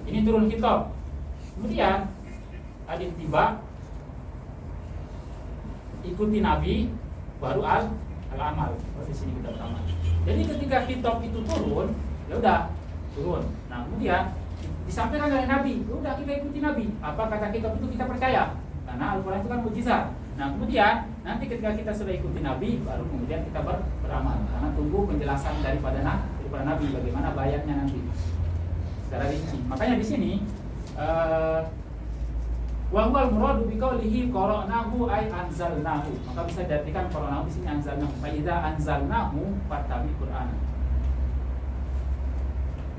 Ini turun khitab. Kemudian hadis tiba, ikuti Nabi, baru al-amal. Di sini kita beramal. Jadi ketika khitab itu turun, ya udah turun. Nah kemudian disampaikan oleh Nabi, ya udah kita ikuti Nabi. Apa kata khitab itu kita percaya, karena Al-Quran itu kan mukjizat. Nah kemudian nanti ketika kita sudah ikuti Nabi, baru kemudian kita beramal. Karena tunggu penjelasan daripada Nabi bagaimana bayatnya nanti secara rinci. Makanya di sini wa huwal muradu bi qoulihi qara'nahu ay anzalnahu. Maka bisa diartikan qara'nahu di sini anzalnahu. Fa idza anzalnahu fattabi Qur'an.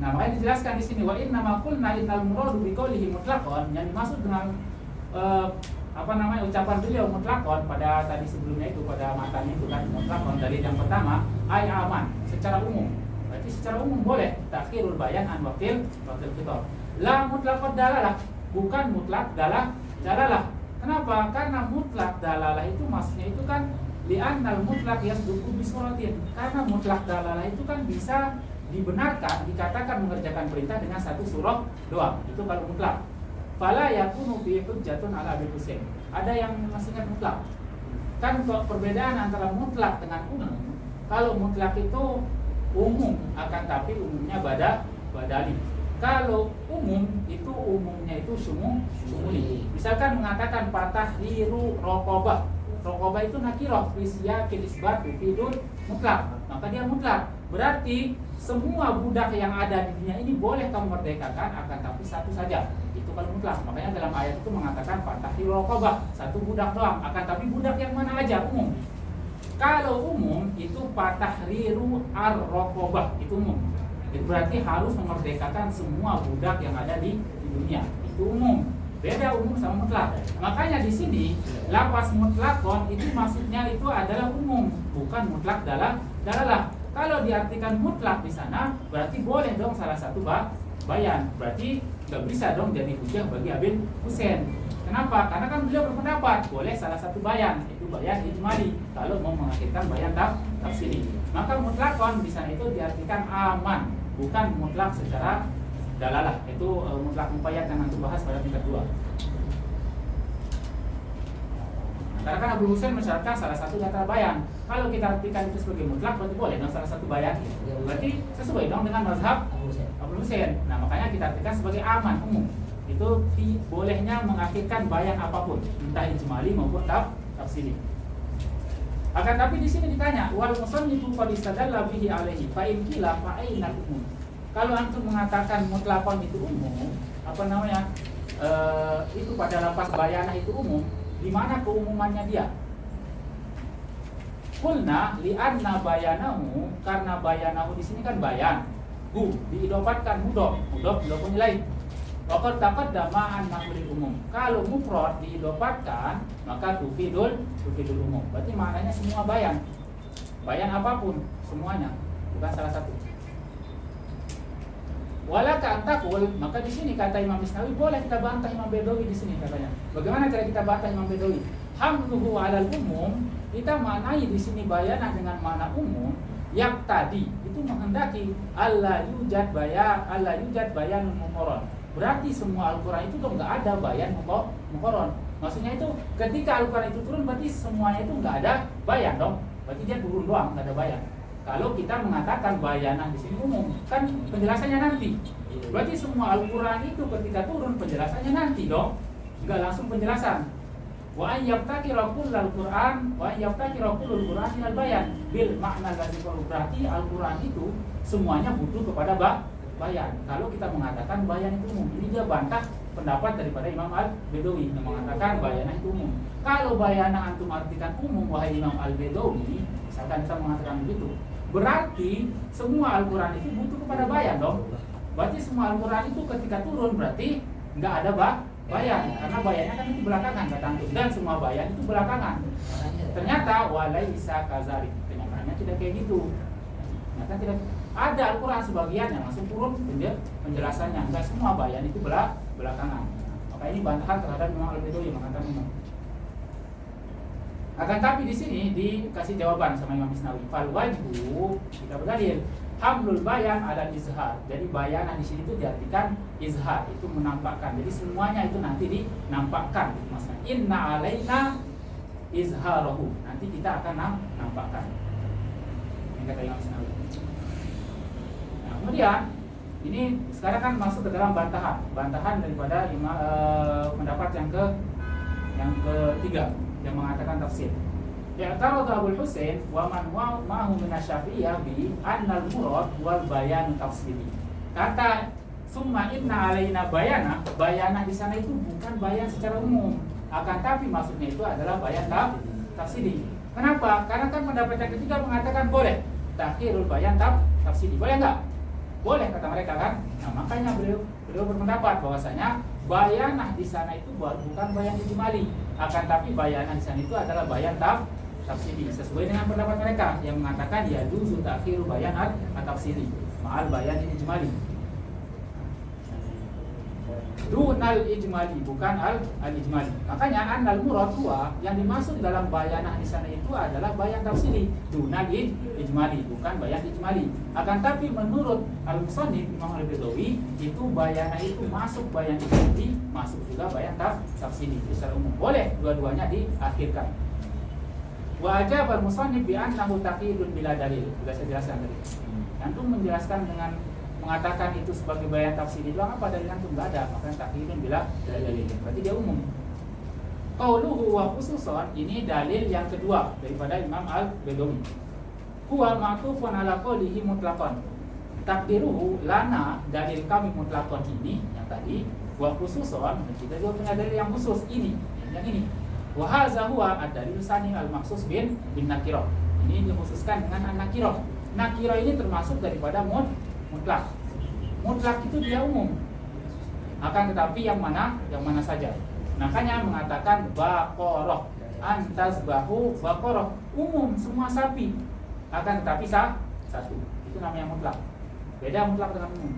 Nah, makanya dijelaskan di sini wa inna ma qulna innal muradu bi qoulihi mutlaqan, yang dimaksud dengan ucapan beliau mutlaqan pada tadi sebelumnya itu, pada matanya itu kan mutlaqan dari yang pertama ay aman secara umum. Berarti secara umum boleh takhirul bayan an waqtil khitab. La mutlaqad dalalah, bukan mutlak dalalah. Kenapa? Karena mutlak dalalah itu maksudnya itu kan li'annal mutlak yasduqu bi suratin. Karena mutlak dalalah itu kan bisa dibenarkan, dikatakan mengerjakan perintah dengan satu surah doang. Itu kalau mutlak. Fala yakunu bi hujjatun ala Abi Husain. Ada yang maksudnya mutlak. Kan perbedaan antara mutlak dengan umum. Kalau mutlak itu umum, akan tapi umumnya badali. Kalau umum itu umumnya itu sumuli. Misalkan mengatakan patahriru raqabah. Raqabah itu nakirah fi siyaqil isbat tufidul mutlak. Maka dia mutlak. Berarti semua budak yang ada di dunia ini boleh kamu merdekakan, akan tapi satu saja. Itu kalau mutlak. Makanya dalam ayat itu mengatakan patahriru raqabah, satu budak doang. Akan tapi budak yang mana aja umum. Kalau umum itu patahriru ar-raqabah, itu umum. Itu berarti harus memerdekakan semua budak yang ada di dunia. Itu umum. Beda umum sama mutlak. Makanya di sini lafaz mutlakon itu maksudnya itu adalah umum, bukan mutlak dalalah. Kalau diartikan mutlak di sana, berarti boleh dong salah satu bayan. Berarti nggak bisa dong jadi hujah bagi Abi Husain. Kenapa? Karena kan beliau berpendapat boleh salah satu bayan, itu bayan ijmali. Kalau mau mengakhirkan bayan tafsiri, maka mutlakon di sana itu diartikan aman, bukan mutlak secara dalalah. Itu mutlak muqayyad yang nanti bahas pada tingkat 2. Karena kan Abu Husain mensyaratkan salah satu di antara bayan. Kalau kita artikan itu sebagai mutlak, berarti boleh dong salah satu bayan. Berarti sesuai dong dengan mazhab Abu Husain. Nah makanya kita artikan sebagai aman, umum. Itu bolehnya mengakhirkan bayan apapun, entah ijmali maupun tafsiri. Akan tapi di sini ditanya, wal musannifu qad istadalla bihi alaihi fa in qila fa aina umum. Kalau antum mengatakan mutlaqon itu umum, itu pada lafaz bayanah itu umum, di mana keumumannya dia? Qulna li'anna bayanahu, karena bayanahu di sini kan bayan. Diidofatkan mudhof punya lain. Waqad taqaddama an maf'ulil umum. Kalau mufrad diidofatkan, maka tufidul umum. Berarti maknanya semua bayan. Bayan apapun, semuanya, bukan salah satu. Walaka antakul, maka di sini kata Imam Misnawi boleh kita bantah Imam Bedawi di sini katanya. Bagaimana cara kita bantah Imam Bedawi? Hamluhu 'alal umum, kita maknai di sini bayanah dengan makna umum. Yang tadi itu menghendaki alla yujad bayan muqarrar. Berarti semua Al-Quran itu dong nggak ada bayan muqarrar. Maksudnya itu ketika Al-Quran itu turun berarti semuanya itu nggak ada bayan dong. Berarti dia turun doang, nggak ada bayan. Kalau kita mengatakan bayanah di sini umum, kan penjelasannya nanti. Berarti semua Al-Quran itu ketika turun penjelasannya nanti dong, nggak langsung penjelasan. Wa an yaftakira kullal Qur'an wa an yaftakira kullul Qur'an minal bayan bil makna allazi berarti Al-Quran itu semuanya butuh kepada bayan. Kalau kita mengatakan bayan itu umum, ini dia bantah pendapat daripada Imam Al-Bedawi yang mengatakan bayanah itu umum. Kalau bayanah antum artikan umum, wahai Imam Al-Bedawi, misalkan kita mengatakan begitu, berarti semua Al-Quran itu butuh kepada bayan dong. Berarti semua Al-Quran itu ketika turun berarti nggak ada bayan, karena bayannya kan itu belakangan datang, dan semua bayan itu belakangan. Ternyata walaisa kazalik, kenyataannya tidak kayak gitu. Ternyata tidak ada Al-Quran sebagian yang langsung turun penjelasannya, enggak semua bayan itu belakangan. Maka ini bantahan terhadap Imam Al-Bedawi mengatakan ini. Akan tapi di sini dikasih jawaban sama Imam Misnawi. Fal wajbu, kita berdalil hamlul bayan ala izhar. Jadi bayanah di sini itu diartikan izhar, itu menampakkan. Jadi semuanya itu nanti dinampakkan gitu maksudnya. Inna alaina izharahu. Nanti kita akan nampakkan. Ini kata Imam Sinawi. Nah, kemudian ini sekarang kan masuk ke dalam bantahan daripada pendapat yang ketiga yang mengatakan tafsir. Ya'taradu Abul Husain wa man ma'ahu min asy-Syafi'iyah bi annal murad wal bayan tafsiri. Kata summa inna alaina bayana di sana itu bukan bayan secara umum, akan tapi maksudnya itu adalah bayan tafsiri. Kenapa? Karena kan pendapat yang ketiga mengatakan boleh takhirul bayan tafsiri. Boleh enggak? Boleh kata mereka kan. Nah, makanya beliau berpendapat bahwasanya bayanah di sana itu bukan bayan ijmali, akan tapi bayanah di sana itu adalah bayan tafsiri sesuai dengan pendapat mereka yang mengatakan ya juzu ta'khiru bayan at-tafsiri ma'al bayan ijmali. Dunal ijmali bukan al-ijmali. Makanya annal murad huwa yang dimaksud dalam bayanah di sana itu adalah bayan tafsiri, dunal ijmali bukan bayan ijmali. Akan tapi menurut al-musannif Imam Al-Baidawi itu bayanah itu masuk bayan ijmali, masuk juga bayan tafsiri secara umum. Boleh dua-duanya diakhirkan. Wa ajaba al-musannif bi annahu taqidun bila dalil. Sudah saya jelaskan tadi. Antum menjelaskan dengan mengatakan itu sebagai bayan tafsiri doang, apa dalil antum? Enggak ada, makanya taqidun bila dalil. Berarti dia umum. Qauluhu wa khususan ini dalil yang kedua daripada Imam Al-Baidawi. Huwa ma'tufun ala qoulihi mutlaqan. Takdiruhu lana, dalil kami mutlaqan ini yang tadi, wa khususan, kita juga punya dalil yang khusus ini, yang ini. Wa hadza huwa ad-dalil tsani al-makhsus bin nakirah. Ini dikhususkan dengan an-nakirah. Nakirah ini termasuk daripada mutlak. Mutlak itu dia umum. Akan tetapi yang mana saja. Makanya mengatakan baqarah, antazbahu baqarah, umum semua sapi. Akan tetapi satu. Itu namanya mutlak. Beda mutlak dengan umum.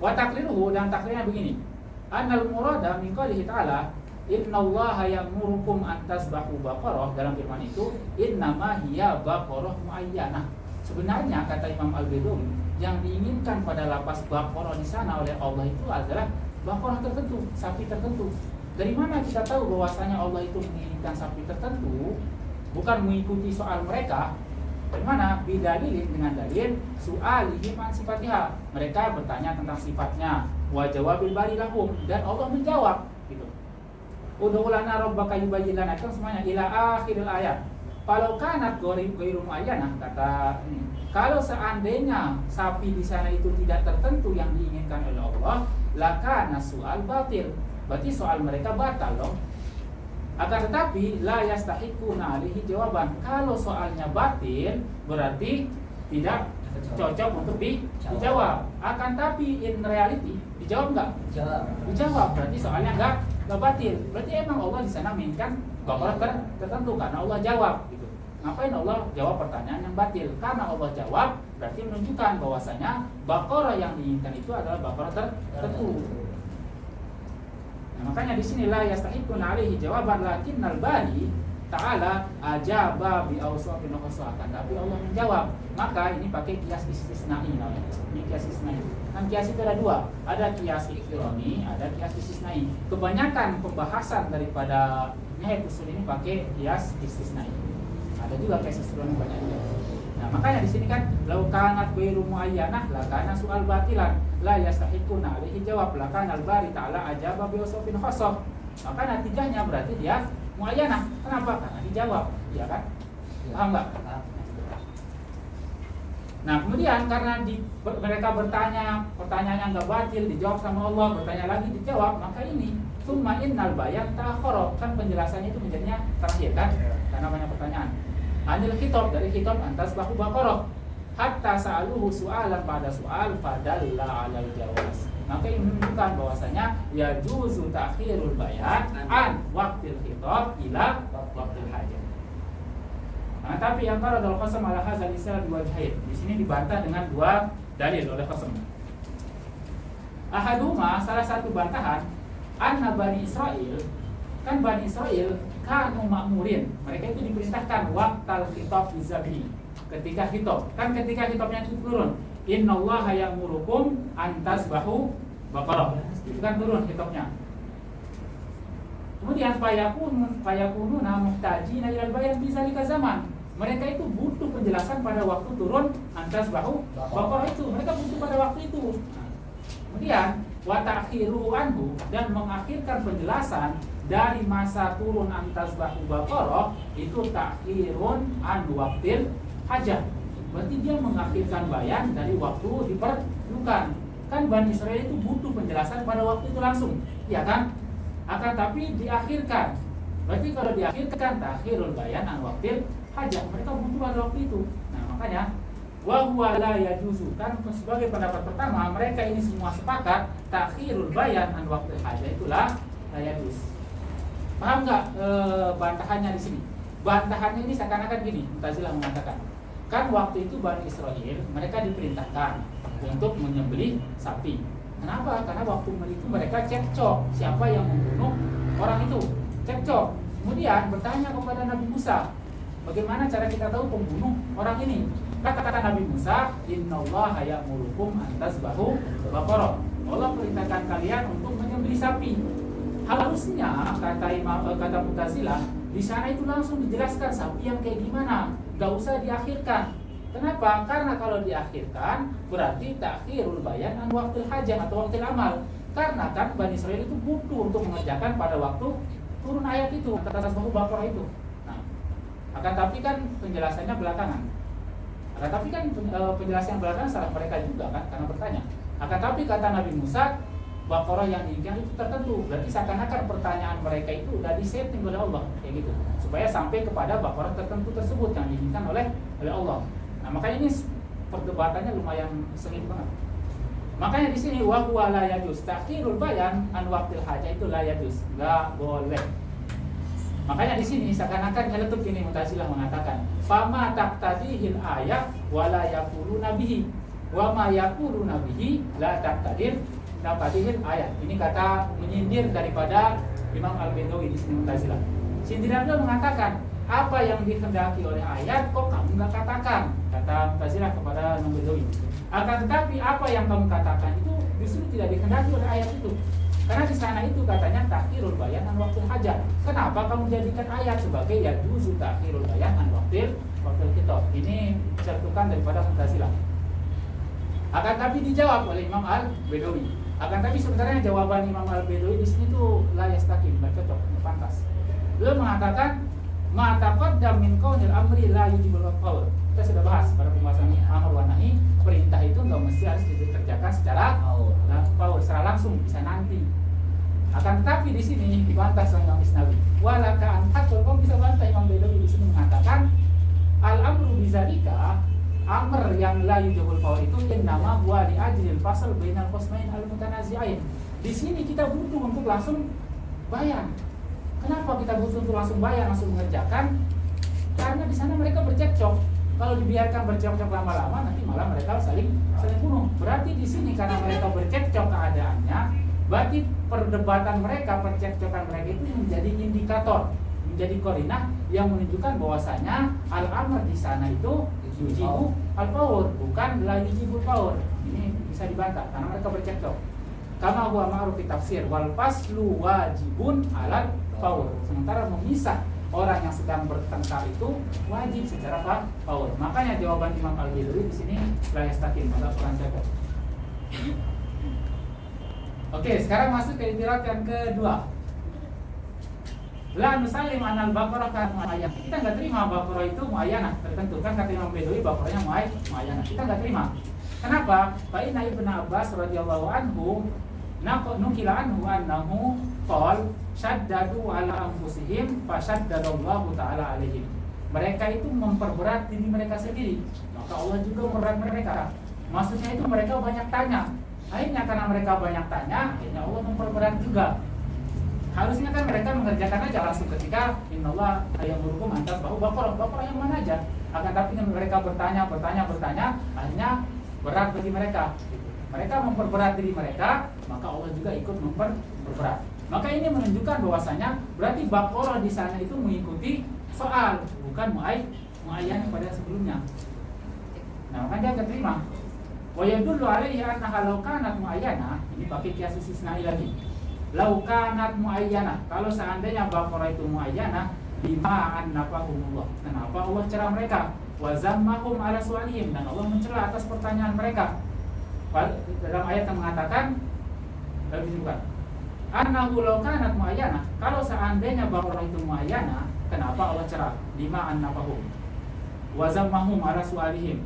Wa takriruhu, dan takrirnya begini. Annal murada min qoulihi ta'ala innallaha ya'murukum an tasbahu baqarah, dalam firman itu innama hiya baqarah muayyanah. Sebenarnya kata Imam Al-Baidawi yang diinginkan pada lapas baqarah di sana oleh Allah itu adalah baqarah tertentu, sapi tertentu. Dari mana kita tahu bahwasanya Allah itu menginginkan sapi tertentu? Bukan mengikuti soal mereka. Dari mana? Bidalilin, dengan dalil su'alihim an sifatiha. Mereka bertanya tentang sifatnya. Wa jawabil bari lahum, dan Allah menjawab gitu. Ud'u lana rabbaka yubayyin lana, itu semuanya ila akhiril ayat. Kalau kanat ghairu muayyanah, kata ini, kalau seandainya sapi di sana itu tidak tertentu yang diinginkan oleh Allah, lakana su'al batil. Berarti soal mereka batal dong. Akan tetapi la yastahiquna alaihi jawaban. Kalau soalnya batil berarti tidak cocok untuk dijawab. Akan tapi in reality dijawab enggak? Dijawab. Berarti soalnya enggak batil. Berarti emang Allah di sana menginginkan baqarah tertentu karena Allah jawab gitu. Ngapain Allah jawab pertanyaan yang batil? Karena Allah jawab berarti menunjukkan bahwasanya baqarah yang diinginkan itu adalah baqarah tertentu. Nah, makanya di sini la yastahiqun alaihi jawaban lakinnal bari ta'ala ajaba bi awsafin khassatan. Tapi Allah menjawab. Maka ini pakai kias istisnai namanya. Ini kias istisnai. Kan kias itu ada dua. Ada kias iqtirani, ada kias istisnai. Kebanyakan pembahasan daripada nihayat usul ini pakai kias istisnai. Ada juga kias iqtirani banyak juga. Nah, makanya di sini kan lau kanat ghairu muayyanah la kana su'al batilan la yastahiquna alaihi jawab la kana al-bari ta'ala ajaba bi wasfin khassah. Maka natijahnya berarti dia muayyanah. Kenapa? Karena dijawab, ya kan? Paham enggak? Nah, kemudian karena mereka bertanya, pertanyaannya enggak batil, dijawab sama Allah, bertanya lagi dijawab, maka ini summa innal bayan ta'akhara, kan penjelasannya itu menjadinya terakhir kan? Karena banyak pertanyaan. Anil khitab, dari khitab antas bahu baqarah hatta sa'aluhu su'alan pada su'al fadalla 'alal jawaz. Maka ini menunjukkan bahwasanya ya juzu ta'khirul bayan an waqtil khitab ila waqtil hajat. Nah, tapi yang qaradul qasam ala hadzal isal biwajhain. Di sini dibantah dengan dua dalil oleh Qasam. Ahaduma, salah satu bantahan, anna Bani Israil, kan Bani Israil kanu ma'murin, mereka itu diperintahkan waqtal khitab bizabhi, ketika khitab. Kan ketika khitabnya itu turun. Innallaha ya'murukum an tasbahu baqarah. Itu kan turun khitabnya. Kemudian fayakununa muhtajina ilal bayan fi zalika zaman. Mereka itu butuh penjelasan pada waktu turun an tasbahu baqarah itu. Mereka butuh pada waktu itu. Kemudian wa ta'khiruhu anhu, dan mengakhirkan penjelasan dari masa turun an tasbahu baqarah itu ta'khirun an waqtil hajah. Berarti dia mengakhirkan bayan dari waktu diperlukan. Kan Bani Israil itu butuh penjelasan pada waktu itu langsung, ya kan? Akan tapi diakhirkan. Berarti kalau diakhirkan ta'khirul bayan an waqtil hajah, mereka butuh pada waktu itu. Nah, makanya wa huwa la yajuzu, kan sebagai pendapat pertama mereka ini semua sepakat ta'khirul bayan an waqtil hajah itulah la yajuz. Paham nggak bantahannya di sini? Bantahannya ini seakan-akan gini, Mu'tazilah mengatakan, kan waktu itu Bani Israil mereka diperintahkan untuk menyembelih sapi. Kenapa? Karena waktu itu mereka cekcok siapa yang membunuh orang itu, cekcok. Kemudian bertanya kepada Nabi Musa, bagaimana cara kita tahu pembunuh orang ini? Kata Nabi Musa, innallaha ya'murukum an tasbahu baqarah. Allah perintahkan kalian untuk menyembelih sapi. Harusnya kata Mu'tazilah di sana itu langsung dijelaskan sapi yang kayak gimana, nggak usah diakhirkan. Kenapa? Karena kalau diakhirkan berarti ta'khirul bayan an waqtil hajah atau waqtil amal. Karena kan Bani Israil itu butuh untuk mengerjakan pada waktu turun ayat itu, atas tasbahu baqarah itu. Nah, akan tapi kan penjelasannya belakangan. Akan tapi kan penjelasan belakangan salah mereka juga kan, karena bertanya. Akan tapi kata Nabi Musa, Baqarah yang diinginkan itu tertentu. Berarti seakan-akan pertanyaan mereka itu udah disetting oleh Allah kayak gitu, supaya sampai kepada Baqarah tertentu tersebut yang diinginkan oleh Allah. Nah, makanya ini perdebatannya lumayan sengit banget. Makanya di sini wa huwa la yajuz ta'khirul bayan an waqtil hajah, itu la yajuz, enggak boleh. Makanya di sini seakan-akan nyeletuk ini Mu'tazilah mengatakan, fama taqtadihil ayat wa la yaquluna bihi wa ma yaquluna bihi la taqtadir taqtadihil ayat. Ini kata menyindir daripada Imam Al-Bedawi di sini Mu'tazilah. Sindiran mengatakan, apa yang dikehendaki oleh ayat kok kamu nggak katakan, kata Mu'tazilah kepada Imam Al-Bedawi. Akan tetapi apa yang kamu katakan itu justru tidak dikehendaki oleh ayat itu. Karena di sana itu katanya ta'khirul bayan an waqtil hajah. Kenapa kamu jadikan ayat sebagai yajuzu ta'khirul bayan an waqtil khitab? Ini cetukan daripada Mu'tazilah. Akan tapi dijawab oleh Imam Al-Bedawi. Akan tapi sebenarnya jawaban Imam Al-Bedawi di sini tuh la yastaqim, enggak cocok, enggak pantas. Beliau mengatakan ma taqaddam min qaulil amri la yujibul qaul. Kita sudah bahas pada pembahasan amar wa nahi, perintah itu enggak mesti harus dikerjakan secara qaul, secara langsung, bisa nanti. Akan tetapi di sini dibantah oleh Imam Isnawi. Walaka an haqqul qaul, bisa bantah Imam Bedawi di sini mengatakan al-amru bizalika, amr yang la yujibul qaul itu nama huwa li ajlil fasl bainal qismain al-mutanazi'ain. Di sini kita butuh untuk langsung bayan. Kenapa kita butuh untuk langsung bayan, langsung mengerjakan? Karena di sana mereka bercekcok. Kalau dibiarkan bercekcok lama-lama, nanti malah mereka saling bunuh. Berarti di sini karena mereka bercekcok keadaannya, berarti perdebatan mereka, percekcokan mereka itu menjadi indikator, menjadi korinah yang menunjukkan bahwasanya al-amr di sana itu yujibu al-qaul, bukan la yujibul qaul. Ini bisa dibantah karena mereka bercekcok. Kama huwa ma'ruf fi tafsir wal faslu wajibun alal qaul. Sementara memisah orang yang sedang bertengkar itu wajib secara qaul. Makanya jawaban Imam Al-Bedawi di sini la yastaqim, maka kurang cocok. Oke, sekarang masuk ke itirat yang kedua. La nusallim anal baqarah kan muayyan. Kita enggak terima baqarah itu muayyanah tertentu. Kan kata Imam Bedawi baqarahnya muayyanah. Kita enggak terima. Kenapa? Fa inna Ibnu Abbas radhiyallahu anhu nukila anhu annahu qol syaddadu ala anfusihim fa syaddadallahu ta'ala alaihim. Mereka itu memperberat diri mereka sendiri, maka Allah juga memperberat mereka. Maksudnya itu mereka banyak tanya. Akhirnya karena mereka banyak tanya, akhirnya Allah memperberat juga. Harusnya kan mereka mengerjakan aja langsung ketika innallaha ya'murukum an tasbahu baqarah yang mana aja. Akan tapi mereka bertanya, akhirnya berat bagi mereka. Mereka memperberat diri mereka, maka Allah juga ikut memperberat. Maka ini menunjukkan bahwasanya berarti baqarah di sana itu mengikuti soal, bukan muayyan pada sebelumnya. Nah, makanya dia nggak terima. Wa yadullu alaihi annaha law kanat muayyana, ini pakai kias istisnai lagi. Law kanat muayyana, kalau seandainya Baqarah itu muayyana, bima annafahumullah. Kenapa Allah cerah mereka? Wa zammahum ala su'alihim, dan Allah mencela atas pertanyaan mereka. Dalam ayat yang mengatakan disebutkan annahu law kanat muayyana, kalau seandainya Baqarah itu muayyana, kenapa Allah cerah? Bima annafahum wa zammahum ala su'alihim.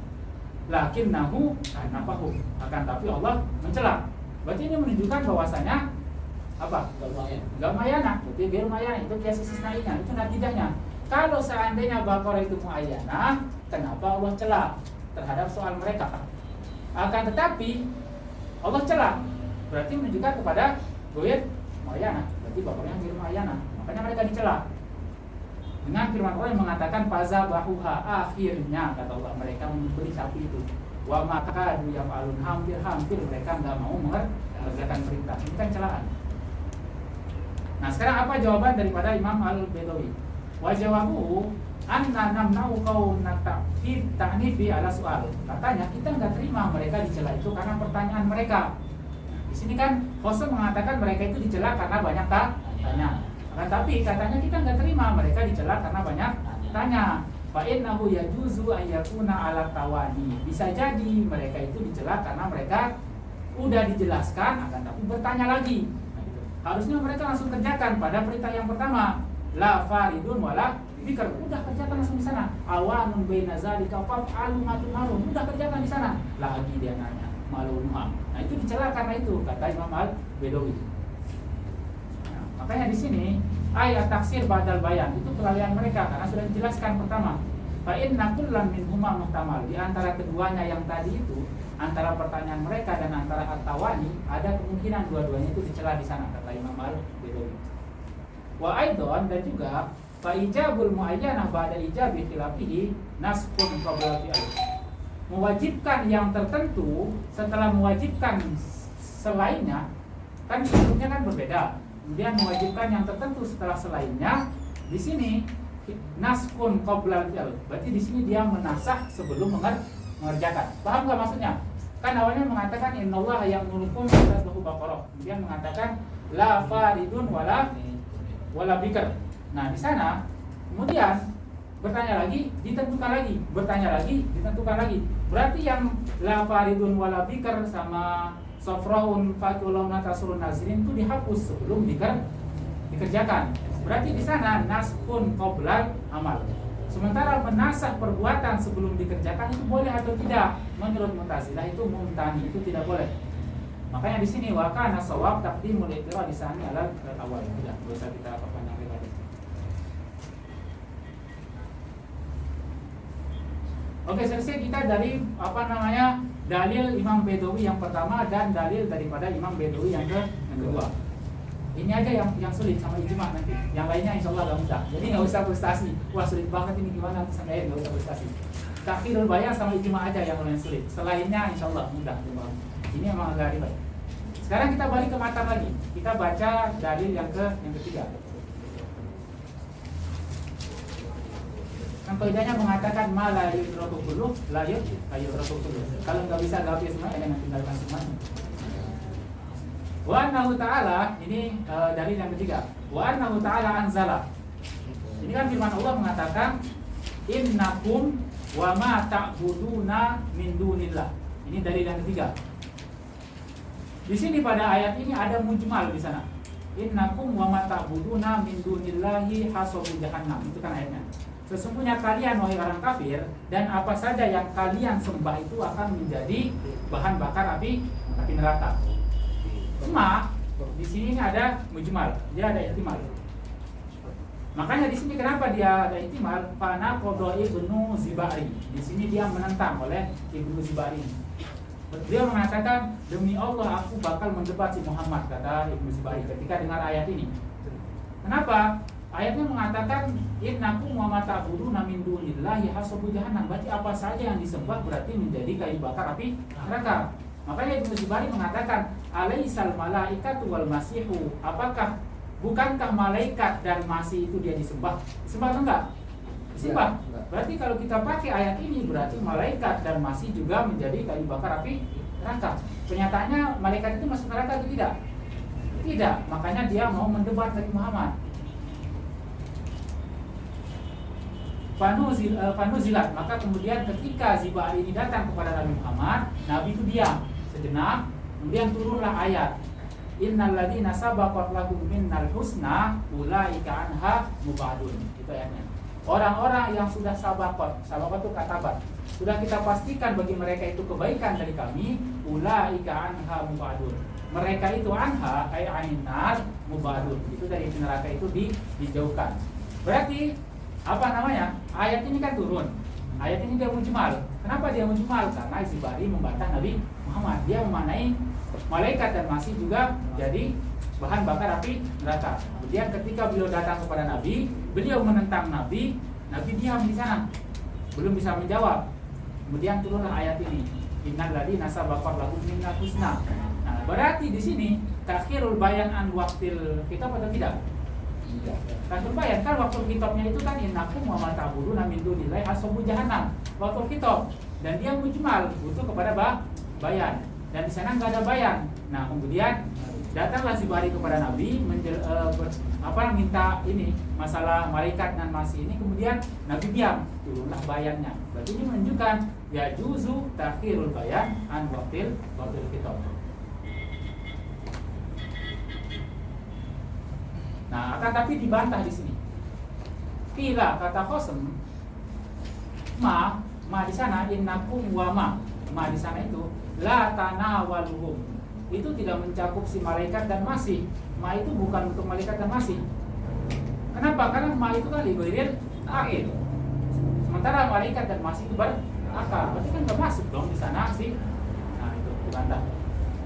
Lakinnahu annafahum, akan tapi Allah mencela. Berarti ini menunjukkan bahwasanya apa? Gak muayyana, berarti biar muayyana itu kias istisnainya, itu natijahnya. Kalau seandainya Baqarah itu muayyana, kenapa Allah cela terhadap soal mereka? Akan tetapi Allah cela, berarti menunjukkan kepada goyet muayyana, berarti Baqarah yang biar muayyana, makanya mereka dicela. Dengan firman Allah yang mengatakan fazabahuha, akhirnya kata Allah mereka memberi sapi itu. Wa maka yang alun, hampir mereka nggak mau mengerjakan perintah. Ini kan celaan. Nah, sekarang apa jawaban daripada Imam Al-Baidawi? Wa jawabuhu anna namna'u qauna ta'nifi ala soal. Katanya kita nggak terima mereka dicela itu karena pertanyaan mereka. Di sini kan Qasim mengatakan mereka itu dicela karena banyak tanya. Nah, tapi katanya kita nggak terima mereka dicela karena banyak tanya. Fa innahu yajuzu an yakuna ala tawani. Bisa jadi mereka itu dicela karena mereka udah dijelaskan akan tapi bertanya lagi. Nah, gitu. Harusnya mereka langsung kerjakan pada perintah yang pertama. La faridun wala bikr. Udah kerjakan langsung di sana. Awanun baina zalika fa'alu ma tumarun. Udah kerjakan di sana. Lagi dia nanya, malumha. Nah, itu dicela karena itu kata Imam Al-Baidawi. Makanya di sini ayat taksir badal bayan itu kelalaian mereka karena sudah dijelaskan pertama. Fa inna kullam minhuma muhtamal. Di antara keduanya yang tadi itu, antara pertanyaan mereka dan antara at-tawani, ada kemungkinan dua-duanya itu dicela di sana kata Imam Al-Baidawi. Wa aidon, dan juga fa ijabul muayyanah ba'da ijabi khilafihi nasqun qabla fi'al. Mewajibkan yang tertentu setelah mewajibkan selainnya, kan sebelumnya kan berbeda. Kemudian mewajibkan yang tertentu setelah selainnya. Di sini naskun qoblal fi'l. Berarti di sini dia menasah sebelum mengerjakan. Paham nggak maksudnya? Kan awalnya mengatakan innallaha ya'murukum bitasbahu baqarah. Kemudian mengatakan la faridun wala bikr. Nah, di sana kemudian bertanya lagi, ditentukan lagi, bertanya lagi, ditentukan lagi. Berarti yang la faridun wala bikr sama sofraun fakulona tasrun nazrin itu dihapus sebelum dikerjakan. Berarti di sana naskun qoblal amal. Sementara menasah perbuatan sebelum dikerjakan itu boleh atau tidak? Menurut Mu'tazilah itu mumtani, itu tidak boleh. Makanya di sini wa kana shawab taqdimul i'tirad di sana ala awal. Tidak usah kita perpanjang lagi. Oke, selesai kita dari dalil Imam Baidawi yang pertama dan dalil daripada Imam Baidawi yang kedua. Ini aja yang sulit sama ijma nanti. Yang lainnya insya Allah agak mudah. Jadi nggak usah frustasi. Wah, sulit banget ini gimana nanti sampai nggak usah frustasi. Takhirul bayan sama ijma aja yang sulit. Selainnya insya Allah mudah. Ini emang agak ribet. Sekarang kita balik ke matan lagi. Kita baca dalil yang ketiga. Kan kaidahnya mengatakan la yudraku kullu la yudraku kullu. Kalau nggak bisa gapi semua, jangan tinggalkan semuanya. Wa annahu ta'ala, ini dalil yang ketiga. Wa annahu ta'ala anzala. Ini kan firman Allah mengatakan innakum wa ma ta'buduna min dunillah. Ini dalil yang ketiga. Di sini pada ayat ini ada mujmal di sana. Innakum wa ma ta'buduna min dunillahi hasabu jahannam. Itu kan ayatnya. Sesungguhnya kalian wahai orang kafir dan apa saja yang kalian sembah itu akan menjadi bahan bakar api neraka. Cuma di sini ada mujmal, dia ada ihtimal. Makanya di sini kenapa dia ada ihtimal? Fana qadha Ibnu Zibari. Di sini dia menentang oleh Ibnu Zibari. Dia mengatakan demi Allah aku bakal mendebat si Muhammad, kata Ibnu Zibari ketika dengar ayat ini. Kenapa? Ayatnya mengatakan innakum wa ma ta'buduna min dunillahi hasabu jahannam. Berarti apa saja yang disembah berarti menjadi kayu bakar api neraka. Makanya Ibnu Zibari mengatakan alaisal malaikatu wal masihu. Bukankah malaikat dan masih itu dia disembah? Disembah atau enggak? disembah. Berarti kalau kita pakai ayat ini berarti malaikat dan masih juga menjadi kayu bakar api neraka. Kenyataannya malaikat itu masuk neraka atau tidak? Tidak. Makanya dia mau mendebat Nabi Muhammad. Fanuzilat, maka kemudian ketika Zibari ini datang kepada Nabi Muhammad, Nabi itu diam sejenak, kemudian turunlah ayat Innal ladzina sabaqat lahum minnal husna ulaika anha mubadun. Itu ayatnya. Orang-orang yang sudah sabaqat itu katabat, sudah kita pastikan bagi mereka itu kebaikan dari kami, ulaika anha mubadun. Mereka itu anha ay aninnar mubadun. Itu dari neraka itu dijauhkan. Berarti apa namanya? Ayat ini kan turun. Ayat ini dia mujmal. Kenapa dia mujmal? Karena Zibari membantah Nabi Muhammad. Dia memanai malaikat dan masih juga jadi bahan bakar api neraka. Kemudian ketika beliau datang kepada Nabi, beliau menentang Nabi, Nabi diam di sana, belum bisa menjawab. Kemudian turunlah ayat ini, Innal ladzina sabaqat lahum minnal husna. Nah, berarti di sini takhirul bayan an waqtil kitab atau tidak? Takhirul bayan kan waktu kitabnya itu kan innakum wa ma ta'buduna min dunillahi hasabu jahannam. Waktu kitab dan dia mujmal butuh kepada bayan. Dan di sana nggak ada bayan. Nah kemudian datanglah Zibari kepada Nabi minta ini masalah malaikat dan masih ini, kemudian Nabi diam, turunlah bayannya. Berarti ini menunjukkan ya juzu takhirul bayan an waqtil kitab. Nah akan tapi dibantah di sini. Kila kata Qasem ma di sana innakum wa ma di sana itu la tanawaluhum, itu tidak mencakup si malaikat dan masih. Ma itu bukan untuk malaikat dan masih. Kenapa? Karena ma itu kan lighairil akil. Sementara malaikat dan masih itu berakal. Berarti kan nggak masuk dong di sana sih. Nah itu dibantah.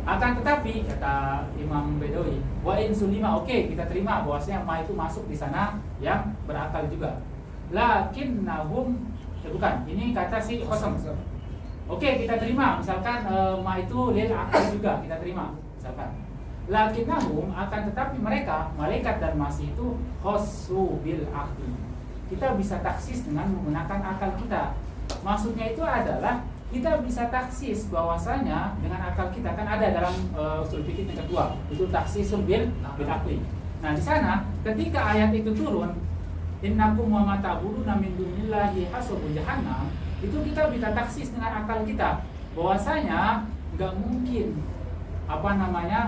Akan tetapi kata Imam Bedawi, wa in sulima, oke, kita terima bahwasanya ma itu masuk di sana yang berakal juga. Lakinnahum bukan. Ini kata si Qasem. Oke, kita terima. Misalkan ma itu lil akal juga kita terima. Misalkan. Lakinnahum, akan tetapi mereka malaikat dan masih itu khossu bil akli. Kita bisa taksis dengan menggunakan akal kita. Maksudnya itu adalah kita bisa taksis bahwasanya dengan akal kita, kan ada dalam usul fikih yang kedua, itu taksisul bil akli. Nah, di sana ketika ayat itu turun, innakum wa ma ta'buduna min dunillahi hasabu jahannam, itu kita bisa taksis dengan akal kita bahwasanya nggak mungkin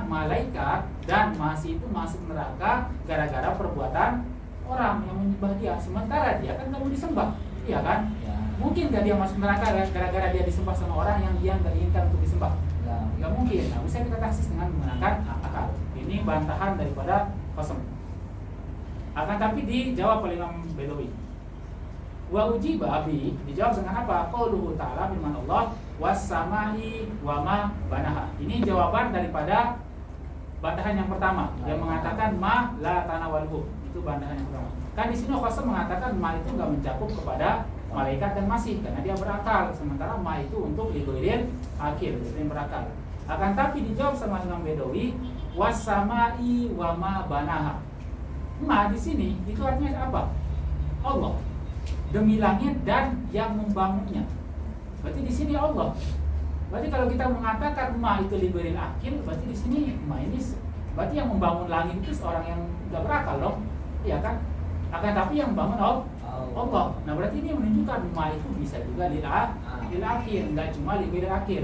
malaikat dan masih itu masuk neraka gara-gara perbuatan orang yang menyembah dia, sementara dia kan nggak mau disembah, iya kan? Ya. Mungkin nggak dia masuk neraka gara-gara dia disembah sama orang yang dia nggak inginkan untuk disembah? Ya. Nggak mungkin. Nah, bisa kita taksis dengan menggunakan akal. Ini bantahan daripada Qasem. Akan tapi dijawab oleh Imam Bedawi. Wa ujiba bi, dijawab dengan apa? Qauluhu ta'ala firman Allah was-samai wa ma banaha. Ini jawaban daripada bantahan yang pertama yang mengatakan ma la tanawaluhu. Itu bantahan yang pertama. Kan di sini Qasem mengatakan ma itu enggak mencakup kepada malaikat dan masih karena dia berakal, sementara ma itu untuk lighairil akil, yang berakal. Akan tapi dijawab sama Imam Bedawi was-samai wa ma banaha. Ma di sini itu artinya apa? Allah. Demi langit dan yang membangunnya. Berarti di sini Allah. Berarti kalau kita mengatakan ma itu lighairil akil, berarti di sini ma ini berarti yang membangun langit itu seorang yang enggak berakal dong. Iya kan? Akan tapi yang membangun Allah. Nah, berarti ini menunjukkan ma itu bisa juga lil akil, enggak cuma lighairil akil.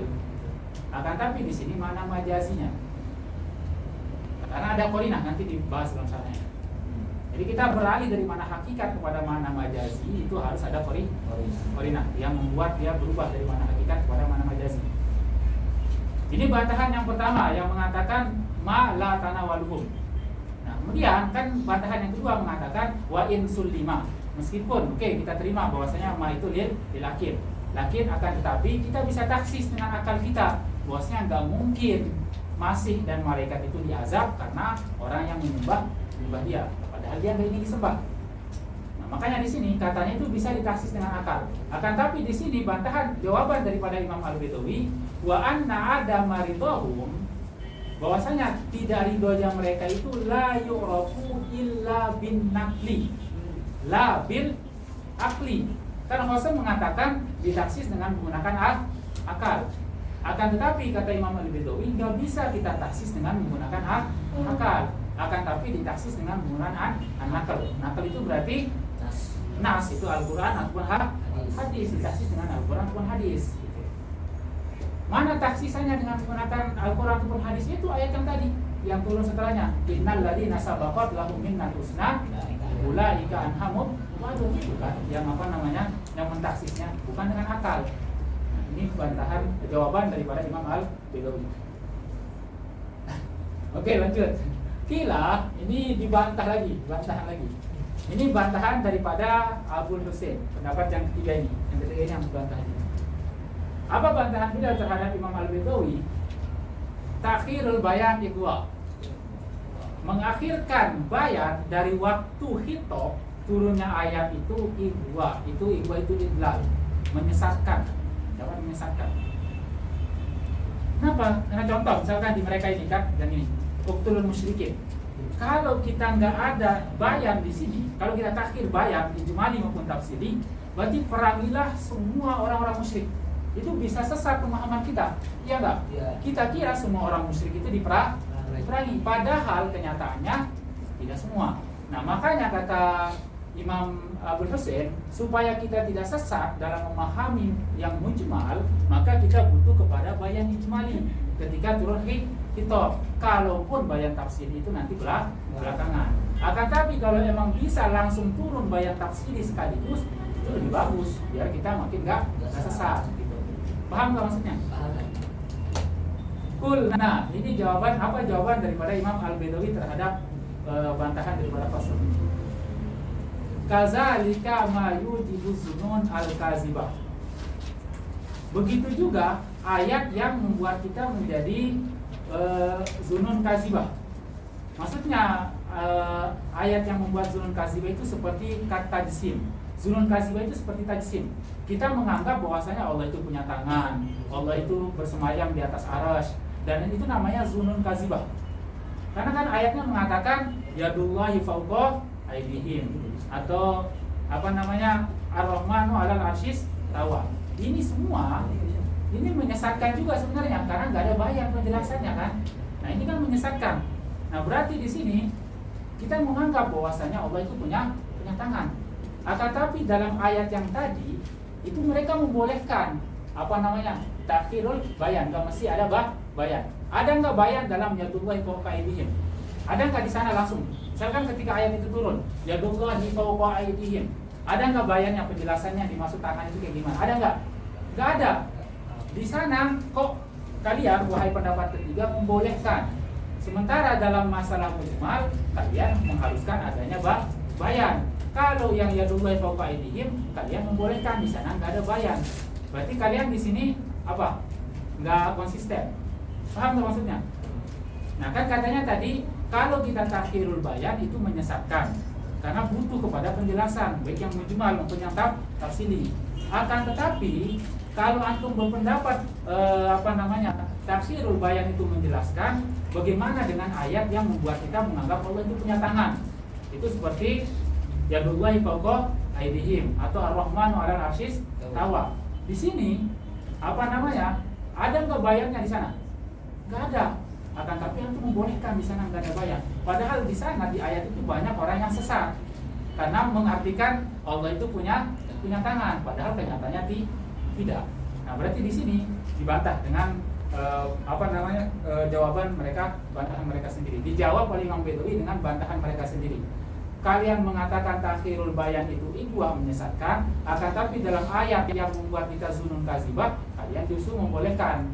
Akan tapi di sini mana majazinya? Karena ada qarinah, nanti dibahas dalam sananya. Jadi kita beralih dari mana hakikat kepada mana majazi, itu harus ada qarinah yang membuat dia berubah dari mana hakikat kepada mana majazi. Ini bantahan yang pertama yang mengatakan ma la tanawaluhum. Nah, kemudian kan bantahan yang kedua mengatakan wa in sulima. Meskipun kita terima bahwasanya ma itu lil akil. Lakin akan tetapi kita bisa taksis dengan akal kita bahwasanya enggak mungkin masih dan malaikat itu diazab karena orang yang menyembah dia. Padahal dia nggak ingin disembah. Nah, makanya di sini katanya itu bisa ditaksis dengan akal. Akan tapi di sini bantahan jawaban daripada Imam Al-Bedawi wa anna adama ridhahum, bahwasanya tidak ridhonya mereka itu la yu'rafu illa bin naqli, la bil akli. Karena Qasim mengatakan ditaksis dengan menggunakan akal. Akan tetapi kata Imam Al-Baidawi nggak bisa kita taksis dengan menggunakan akal. Akan tapi ditaksis dengan menggunakan nakal. Nakal itu berarti nas itu Al-Quran ataupun hadis, ditaksis dengan Al-Quran ataupun hadis. Mana taksisannya dengan menggunakan Al-Quran ataupun hadis? Itu ayat yang tadi yang turun setelahnya. Innal ladzina sabaqat lahum minnal husna ulaika anhamut. Waduh, bukan yang apa namanya, yang mentaksisnya bukan dengan akal. Nah, ini bantahan jawaban daripada Imam Al-Baidawi. Oke, lanjut. Kila ini dibantah lagi, bantahan lagi. Ini bantahan daripada Abul Husain, pendapat yang ketiga ini. Yang ketiga ini yang membantah ini. Apa bantahan beliau terhadap Imam Al-Baidawi? Takhirul bayan iqwa. Mengakhirkan bayan dari waktu khitab turunnya ayat itu iqwa itu idlal, menyesatkan. Dapat menyesatkan. Kenapa? Karena contoh misalkan di mereka ini kan yang ini, uqtulul musyrikin. Kalau kita nggak ada bayan di sini, kalau kita takhir bayan ijmali maupun tafsiri, berarti perangilah semua orang-orang musyrik. Itu bisa sesat pemahaman kita, iya nggak? Ya. Kita kira semua orang musyrik itu diperangi, padahal kenyataannya tidak semua. Nah makanya kata Imam Abul Husain, supaya kita tidak sesat dalam memahami yang mujmal, maka kita butuh kepada bayan ijmali ketika turun khitab. Kalaupun bayan tafsiri itu nanti belakangan. Akan tapi kalau emang bisa langsung turun bayan tafsiri sekaligus, itu lebih bagus, biar kita makin nggak sesat. Gitu. Paham nggak maksudnya? Paham. Cool. Nah, ini jawaban apa jawaban daripada Imam Al-Baidawi terhadap bantahan daripada Qasim. Kazalika ma yujibu zunun al-kazibah. Begitu juga ayat yang membuat kita menjadi zunun kazibah. Maksudnya ayat yang membuat zunun kazibah itu seperti kata tajsim. Zunun kazibah itu seperti tajsim. Kita menganggap bahwasanya Allah itu punya tangan, Allah itu bersemayam di atas arsy, dan itu namanya zunun kazibah. Karena kan ayatnya mengatakan yadullahi fawqa aydihim, atau apa namanya ar-rahmanu 'alal 'arsyis tawa. Ini semua ini menyesatkan juga sebenarnya karena nggak ada bayan penjelasannya kan. Nah ini kan menyesatkan. Nah berarti di sini kita menganggap bahwasanya Allah itu punya tangan. Akan tapi dalam ayat yang tadi itu mereka membolehkan apa namanya takhirul bayan, nggak mesti ada bayan. Ada nggak bayan dalam yadullahi fawqa aydihim? Ada nggak di sana langsung? Misalkan ketika ayat itu turun, yadullahi fawqa aydihim, ada nggak bayannya penjelasannya dimaksud tangan itu kayak gimana? Ada nggak? Nggak ada. Di sana kok kalian wahai pendapat ketiga membolehkan. Sementara dalam masalah mujmal kalian mengharuskan adanya bayan. Kalau yang yadullahi fawqa aydihim kalian membolehkan, di sana nggak ada bayan. Berarti kalian di sini apa? Nggak konsisten. Paham nggak maksudnya? Nah kan katanya tadi kalau kita takhirul bayan itu menyesatkan karena butuh kepada penjelasan baik yang mujmal maupun yang tafsili. Akan tetapi kalau antum berpendapat takhirul bayan itu menjelaskan, bagaimana dengan ayat yang membuat kita menganggap Allah itu punya tangan? Itu seperti yadullahi fawqa aydihim atau ar-rahmanu 'alal 'arsyis tawa. Di sini ada nggak bayannya di sana? Nggak ada. Akan tapi antum membolehkan di sana nggak ada bayan. Padahal di sana di ayat itu banyak orang yang sesat karena mengartikan Allah itu punya tangan, padahal kenyataannya tidak. Nah berarti di sini dibantah dengan jawaban mereka, bantahan mereka sendiri. Dijawab oleh Imam Baidawi dengan bantahan mereka sendiri. Kalian mengatakan takhirul bayan itu iqwa menyesatkan, akan tapi dalam ayat yang membuat kita zunun kazibah, kalian justru membolehkan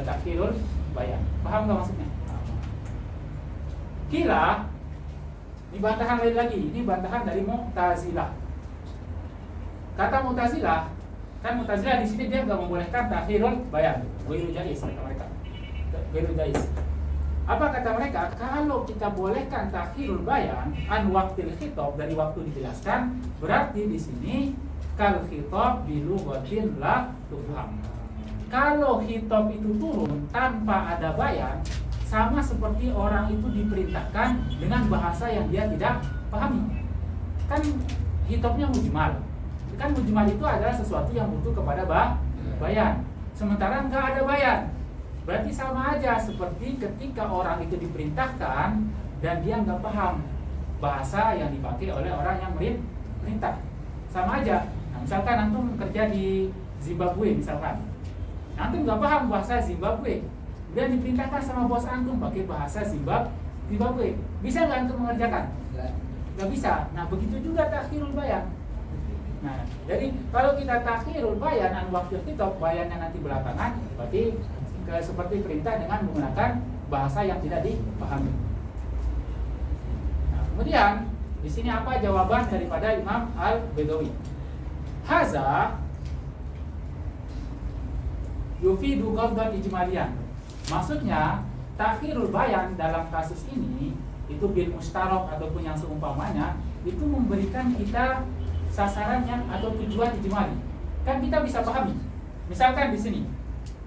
takhirul bayan. Paham nggak maksudnya? Kila ini bantahan lain lagi. Ini bantahan dari Mu'tazilah. Kata Mu'tazilah, kan Mu'tazilah di sini dia nggak membolehkan takhirul bayan. Ghairu jaiz kata mereka. Ghairu jaiz. Apa kata mereka? Kalau kita bolehkan takhirul bayan an waqtil khitab, dari waktu dijelaskan, berarti di sini kal khitab bi lughatin la tufham. Kalau khitab itu turun tanpa ada bayan, sama seperti orang itu diperintahkan dengan bahasa yang dia tidak pahami. Kan hitopnya mujmal. Kan mujmal itu adalah sesuatu yang butuh kepada bayan. Sementara nggak ada bayan. Berarti sama aja seperti ketika orang itu diperintahkan dan dia nggak paham bahasa yang dipakai oleh orang yang merintah. Sama aja. Nah, misalkan antum kerja di Zimbabwe misalkan, antum nggak paham bahasa Zimbabwe, dan diperintahkan sama bos antum pakai bahasa Zimbabwe, bisa nggak antum mengerjakan? Nggak bisa. Nah, begitu juga takhirul bayan. Nah, jadi kalau kita takhirul bayan an waktu khitab, bayannya nanti belakangan, berarti seperti perintah dengan menggunakan bahasa yang tidak dipahami. Nah, kemudian di sini apa jawaban daripada Imam Al-Baidawi? Haza yufidu ghadban ijmaliyan. Maksudnya takhirul bayan dalam kasus ini itu bil mustarok ataupun yang seumpamanya itu memberikan kita sasaran yang atau tujuan ijmali. Kan kita bisa pahami. Misalkan di sini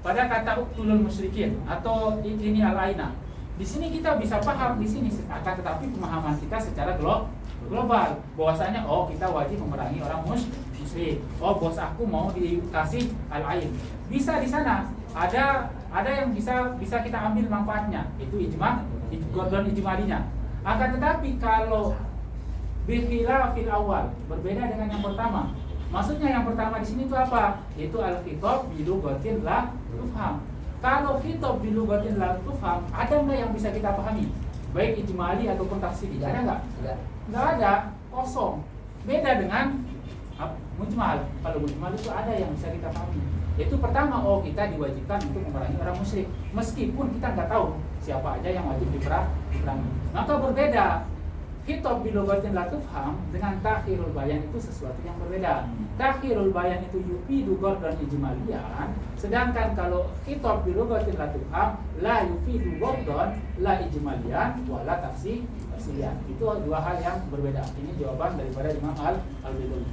pada kata uqtulul musyrikin atau ini al-aina. Di sini kita bisa paham di sini, akan tetapi pemahaman kita secara global bahwasanya kita wajib memerangi orang musyrik. Bos aku mau dikasih al-ain. Bisa di sana ada yang bisa kita ambil manfaatnya. Itu ghadban ijmalinya. Akan tetapi kalau bikhilafil awal, berbeda dengan yang pertama. Maksudnya yang pertama di sini itu apa? Itu al-khitab bi lughatin la tufham. Kalau khitab bi lughatin la tufham, ada nggak yang bisa kita pahami? Baik ijmali ataupun tafsiri, ada nggak? Nggak ada, kosong. Beda dengan mujmal. Kalau mujmal itu ada yang bisa kita pahami. Itu pertama, kita diwajibkan untuk memerangi orang musyrik, meskipun kita nggak tahu siapa aja yang wajib diperangi. Maka berbeda. Khitab bi lughatin la tufham dengan takhirul bayan itu sesuatu yang berbeda. Takhirul bayan itu yufidu ghadban ijmaliyan, sedangkan kalau khitab bi lughatin la tufham la yufidu ghadban la ijmaliyan wala tafsiriyan. Itu dua hal yang berbeda. Ini jawaban daripada Imam Al-Baidawi.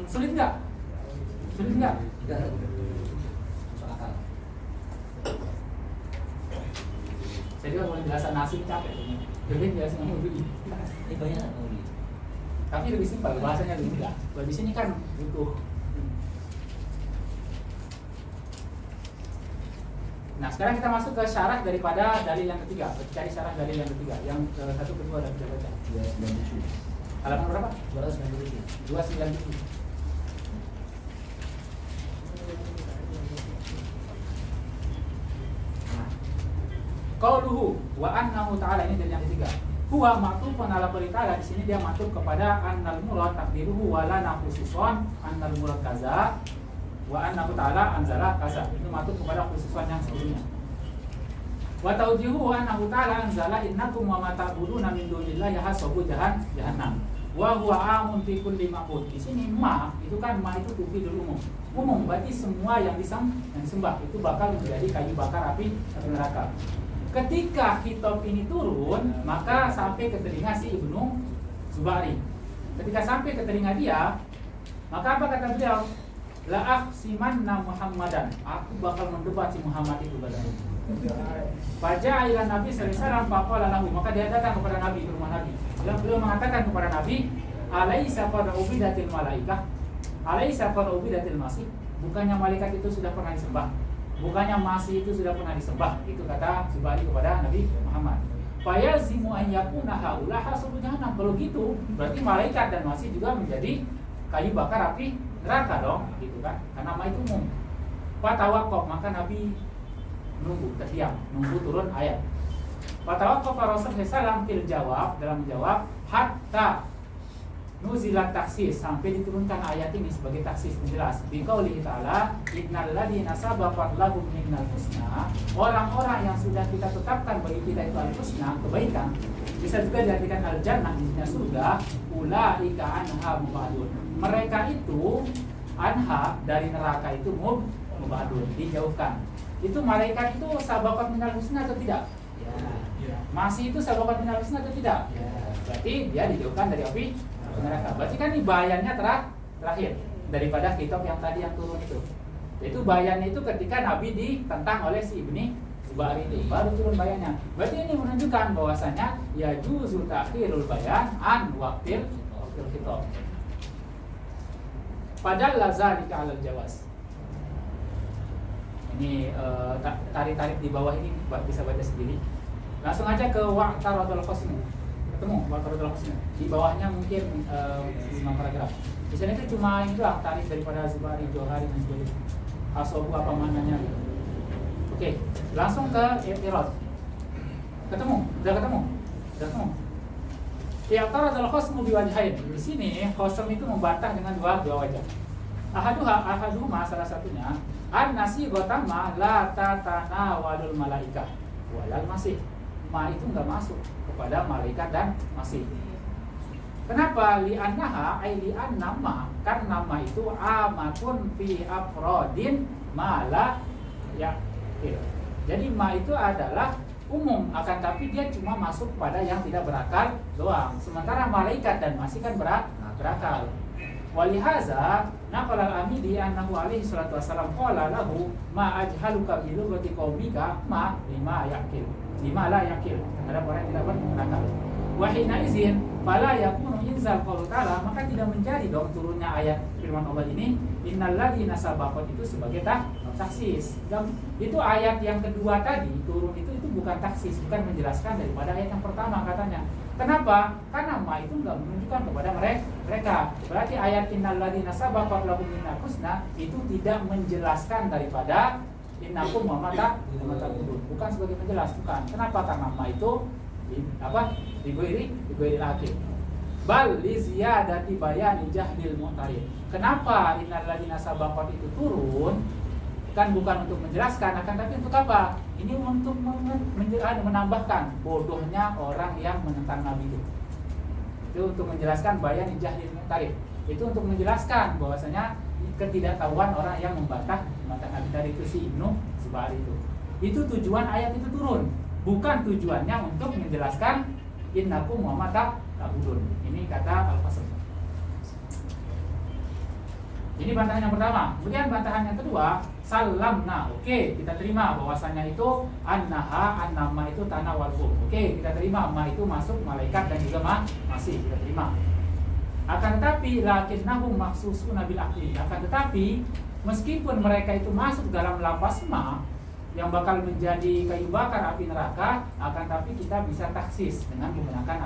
Sulit nggak? Sulit nggak? Saya juga mau jelasan nasib capek. Jadi jelasin ini banyak tapi lebih simpel bahasanya lebih mudah. Kalau di sini kan butuh. Nah, sekarang kita masuk ke syarah daripada dalil yang ketiga. Cari syarah dalil yang ketiga. Yang satu kedua dan kita baca. 297. Halaman berapa? 297. Qauluhu wa annahu ta'ala, ini dari yang ketiga. Huwa ma'tufun ala qouli ta'ala, di sini dia ma'tuf kepada annal murad takdiruhu wa lana khususon annal murad kaza wa annahu ta'ala anzala kaza. Itu ma'tuf kepada khususon yang sebelumnya. Wa tawjihu annahu ta'ala anzala innakum wa ma ta'buduna min dunillahi hasabu jahannam. Wa huwa amun fi kulli ma'bud. Di sini itu kan itu tufidul umum. Umum berarti semua yang disembah itu bakal menjadi kayu bakar api neraka. Ketika khitab ini turun, maka sampai ke telinga si Ibnu Zubari. Ketika sampai ke telinga dia, maka apa kata beliau? La akhsimanna Muhammadan. Aku bakal mendebat si Muhammad itu katanya. Baca ila Nabi sallallahu alaihi wasallam faqala lahu, maka dia datang kepada Nabi, ke rumah Nabi. Beliau mengatakan kepada Nabi, alaisa qad ubidatil malaikah? Alaisa qad ubidatil masih? Bukannya malaikat itu sudah pernah disembah? Bukannya masih itu sudah pernah disembah? Itu kata Zubari kepada Nabi Muhammad. Fayazimu an yakuna haula hasabu jahannam. Kalau gitu, berarti malaikat dan masih juga menjadi kayu bakar api neraka dong, gitu kan? Karena itu umum. Fatawaqaf, maka Nabi menunggu, terdiam, nunggu turun ayat. Fatawaqaf Rasulullah sallallahu fil jawab, dalam menjawab, hatta nuzilat taksis, sampai diturunkan ayat ini sebagai taksis menjelas. Biqaulihi ta'ala, innal ladzina sabaqat lahum minnal husna, orang-orang yang sudah kita tetapkan bagi kita itu al-husna, kebaikan, bisa juga diartikan al-jannah, isinya surga, ulaika anha mubadun. Mereka itu anha, dari neraka itu mubadun, dijauhkan. Itu malaikat itu sabaqat minal husna atau tidak? Ya. Masih itu sabaqat minal husna atau tidak? Ya. Berarti dia dijauhkan dari api neraka. Berarti kan ini bayannya terakhir daripada kitab yang tadi yang turun itu. Itu bayannya itu ketika Nabi ditentang oleh si Ibnu Ba'ri itu baru turun bayannya. Berarti ini menunjukkan bahwasanya ya juzu ta'khirul bayan an waqtil khitab. Padahal lazalika 'alal jawaz. Ini tarik-tarik di bawah ini bisa baca sendiri. Langsung aja ke wa'taradul khasmu. Ketemu wa'taradul khasmu. Di bawahnya mungkin 5 paragraf. Di sana itu cuma ini doang, tarik daripada Zubari, Johari dan sebagainya. Asobu apa maknanya gitu. Oke, langsung ke i'tirad. Ketemu? Udah ketemu? Udah ketemu? I'taradul khasmu biwajhain. Di sini khasm itu membantah dengan dua wajah. Ahaduhuma salah satunya an-nasi gotama la tatanawalul malaikah walal masih. Ma itu enggak masuk kepada malaikat dan masih. Kenapa? Li'annaha ay li'annama, kan nama itu amatun fi afrodin mala ya. Jadi ma itu adalah umum, akan tapi dia cuma masuk pada yang tidak berakal doang. Sementara malaikat dan masih kan berakal. Walihaza naqala al-Amidi annahu alaihi salatu wassalam qala lahu ma ajhaluka bi lughati qaumika ma lima yaqil. Lima la yaqil. Ada orang yang tidak berakal. Wa hina izin fala yakunu inzal qaul ta'ala, maka tidak menjadi dong turunnya ayat firman Allah ini innal ladzina sabaqat itu sebagai taksis. Dan itu ayat yang kedua tadi turun itu bukan taksis, bukan menjelaskan daripada ayat yang pertama katanya. Kenapa? Karena ma itu enggak menunjukkan kepada mereka. Berarti ayat innal ladzina sabaqat lahum minnal husna itu tidak menjelaskan daripada innakum wa mata bukan sebagai menjelas, bukan. Kenapa? Karena ma itu digoiri akhir. Bal li ziyadati bayani jahdil mu'tarid. Kenapa innal ladzina sabaqat itu turun? Kan bukan untuk menjelaskan, akan tapi untuk apa? Ini untuk menambahkan bodohnya orang yang menentang Nabi itu. Itu untuk menjelaskan bayani jahdil mu'tarid. Itu untuk menjelaskan bahwasanya ketidaktahuan orang yang membantah Nabi tadi itu si Ibnu Zubari itu. Itu tujuan ayat itu turun. Bukan tujuannya untuk menjelaskan innakum wa mata ta'budun. Ini kata Al-Fasl. Ini bantahan yang pertama. Kemudian bantahan yang kedua, salamna. Oke, kita terima bahwasanya itu annama itu tanah walhum. Oke, kita terima ma itu masuk malaikat dan juga masih kita terima. Akan tetapi lakinnahum maksusuna bil aqli. Akan tetapi meskipun mereka itu masuk dalam lafaz ma yang bakal menjadi kayu bakar api neraka, akan tapi kita bisa taksis dengan menggunakan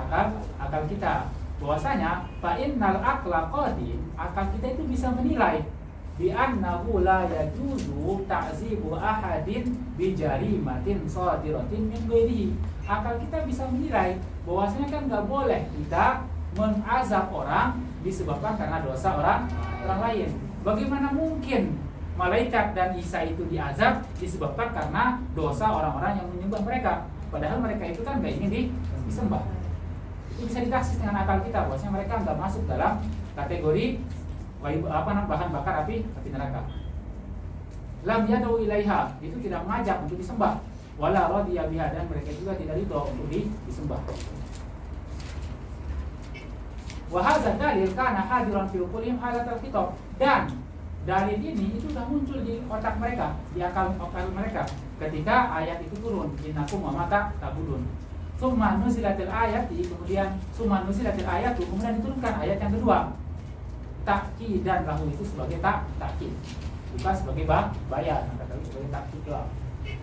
akal kita. Bahwasanya fa innal aqla qadim, akal kita itu bisa menilai bi annahu la yajuzu ta'zibu ahadin bi jarimatin sadiratin min ghairihi. Akal kita bisa menilai bahwasanya kan enggak boleh kita mengazab orang disebabkan karena dosa orang lain. Bagaimana mungkin malaikat dan Isa itu diazab disebabkan karena dosa orang-orang yang menyembah mereka, padahal mereka itu kan nggak ingin disembah. Itu bisa ditaksis dengan akal kita bahwasanya mereka nggak masuk dalam kategori bahan bakar api neraka. Lam yad'u ilaiha, itu tidak mengajak untuk disembah. Wala radiya biha, dan mereka juga tidak ridho untuk disembah. Wa hadza dalil kana hadiran fi uqulihim halatal khitab, dan dalil ini itu sudah muncul di otak mereka, di akal mereka ketika ayat itu turun, innakum wa mata ta'budun. Summa nuzilatil ayati, kemudian kemudian diturunkan ayat yang kedua. Ta'kidan lahu, itu sebagai ta'kid, bukan sebagai bayan, kata sebagai ta'kid doang.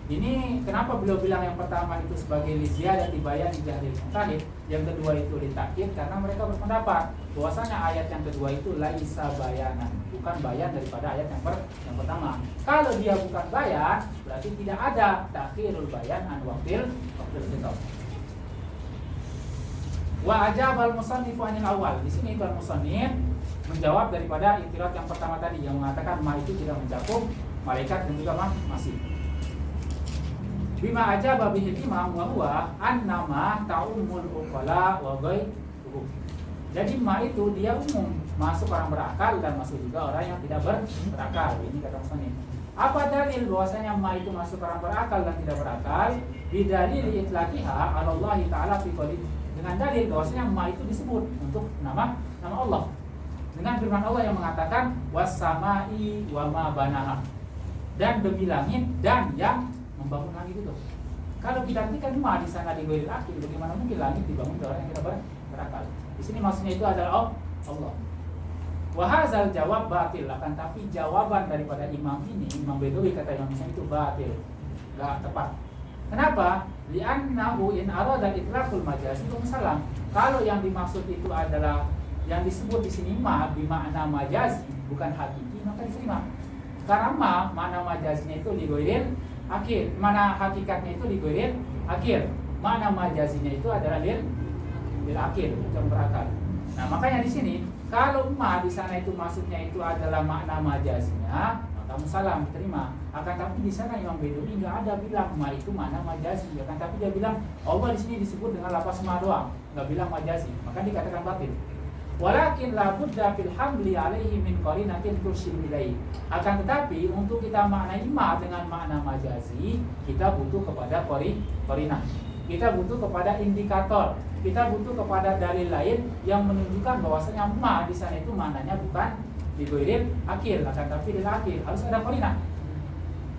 Ini kenapa beliau bilang yang pertama itu sebagai liziyadah dibayan di jahdil mu'tarid, yang kedua itu litakid, karena mereka berpendapat bahwasanya ayat yang kedua itu laisa bayanan, bukan bayan daripada ayat yang pertama. Kalau dia bukan bayan, berarti tidak ada takhirul bayan an waqtil khitab. Wa ajabal musannifu anil awal. Di sini Ibnu Musannif menjawab daripada i'tirad yang pertama tadi yang mengatakan ma itu tidak mencakup malaikat dan juga masih. Bima ajaba bihi imam wa huwa annama ta'ummul uqala wa ghairuhum. Jadi ma itu dia umum, masuk orang berakal dan masuk juga orang yang tidak berakal. Ini kata Musannif. Apa dalil bahwasanya ma itu masuk orang berakal dan tidak berakal? Bidalil itlaqiha 'ala Allah taala fi qouli. Dengan dalil bahwasanya ma itu disebut untuk nama Allah. Dengan firman Allah yang mengatakan was-sama'i wa ma banaha. Dan demi langit dan yang membangun langit itu. Kalau kita artikan ma di sana di ghairil aqil, bagaimana mungkin langit dibangun oleh orang yang tidak berakal? Di sini maksudnya itu adalah Allah. Wahazal jawab batil, akan tapi jawaban daripada imam ini, Imam Bedawi kata Imam Islam itu batil, gak tepat. Kenapa? Li'annahu in arada itlaqul majazi salam. Kalau yang dimaksud itu adalah yang disebut di sini ma bermakna majazi bukan hakiki, maka diterima. Karena makna majazinya itu lighairil akhir, mana hakikatnya itu lighairil akhir. Makna majazinya itu adalah lil akhir, bukan berakal. Nah, makanya di sini kalau ma di sana itu maksudnya itu adalah makna majazinya, maka musalam diterima. Akan tapi di sana Imam Bedawi nggak ada bilang ma itu makna majazi. Akan tapi dia bilang Allah di sini disebut dengan lafaz ma doang, nggak bilang majazi. Maka dikatakan batil. Walakin la budda fil hamli alaihi min qarinatin tursyid ilaihi. Akan tetapi untuk kita maknai ma dengan makna majazi, kita butuh kepada qarinah. Kita butuh kepada indikator. Kita butuh kepada dalil lain yang menunjukkan bahwasanya ma di sana itu maknanya bukan di ghairil akhir, akan tapi di akhir. Harus ada qarinah.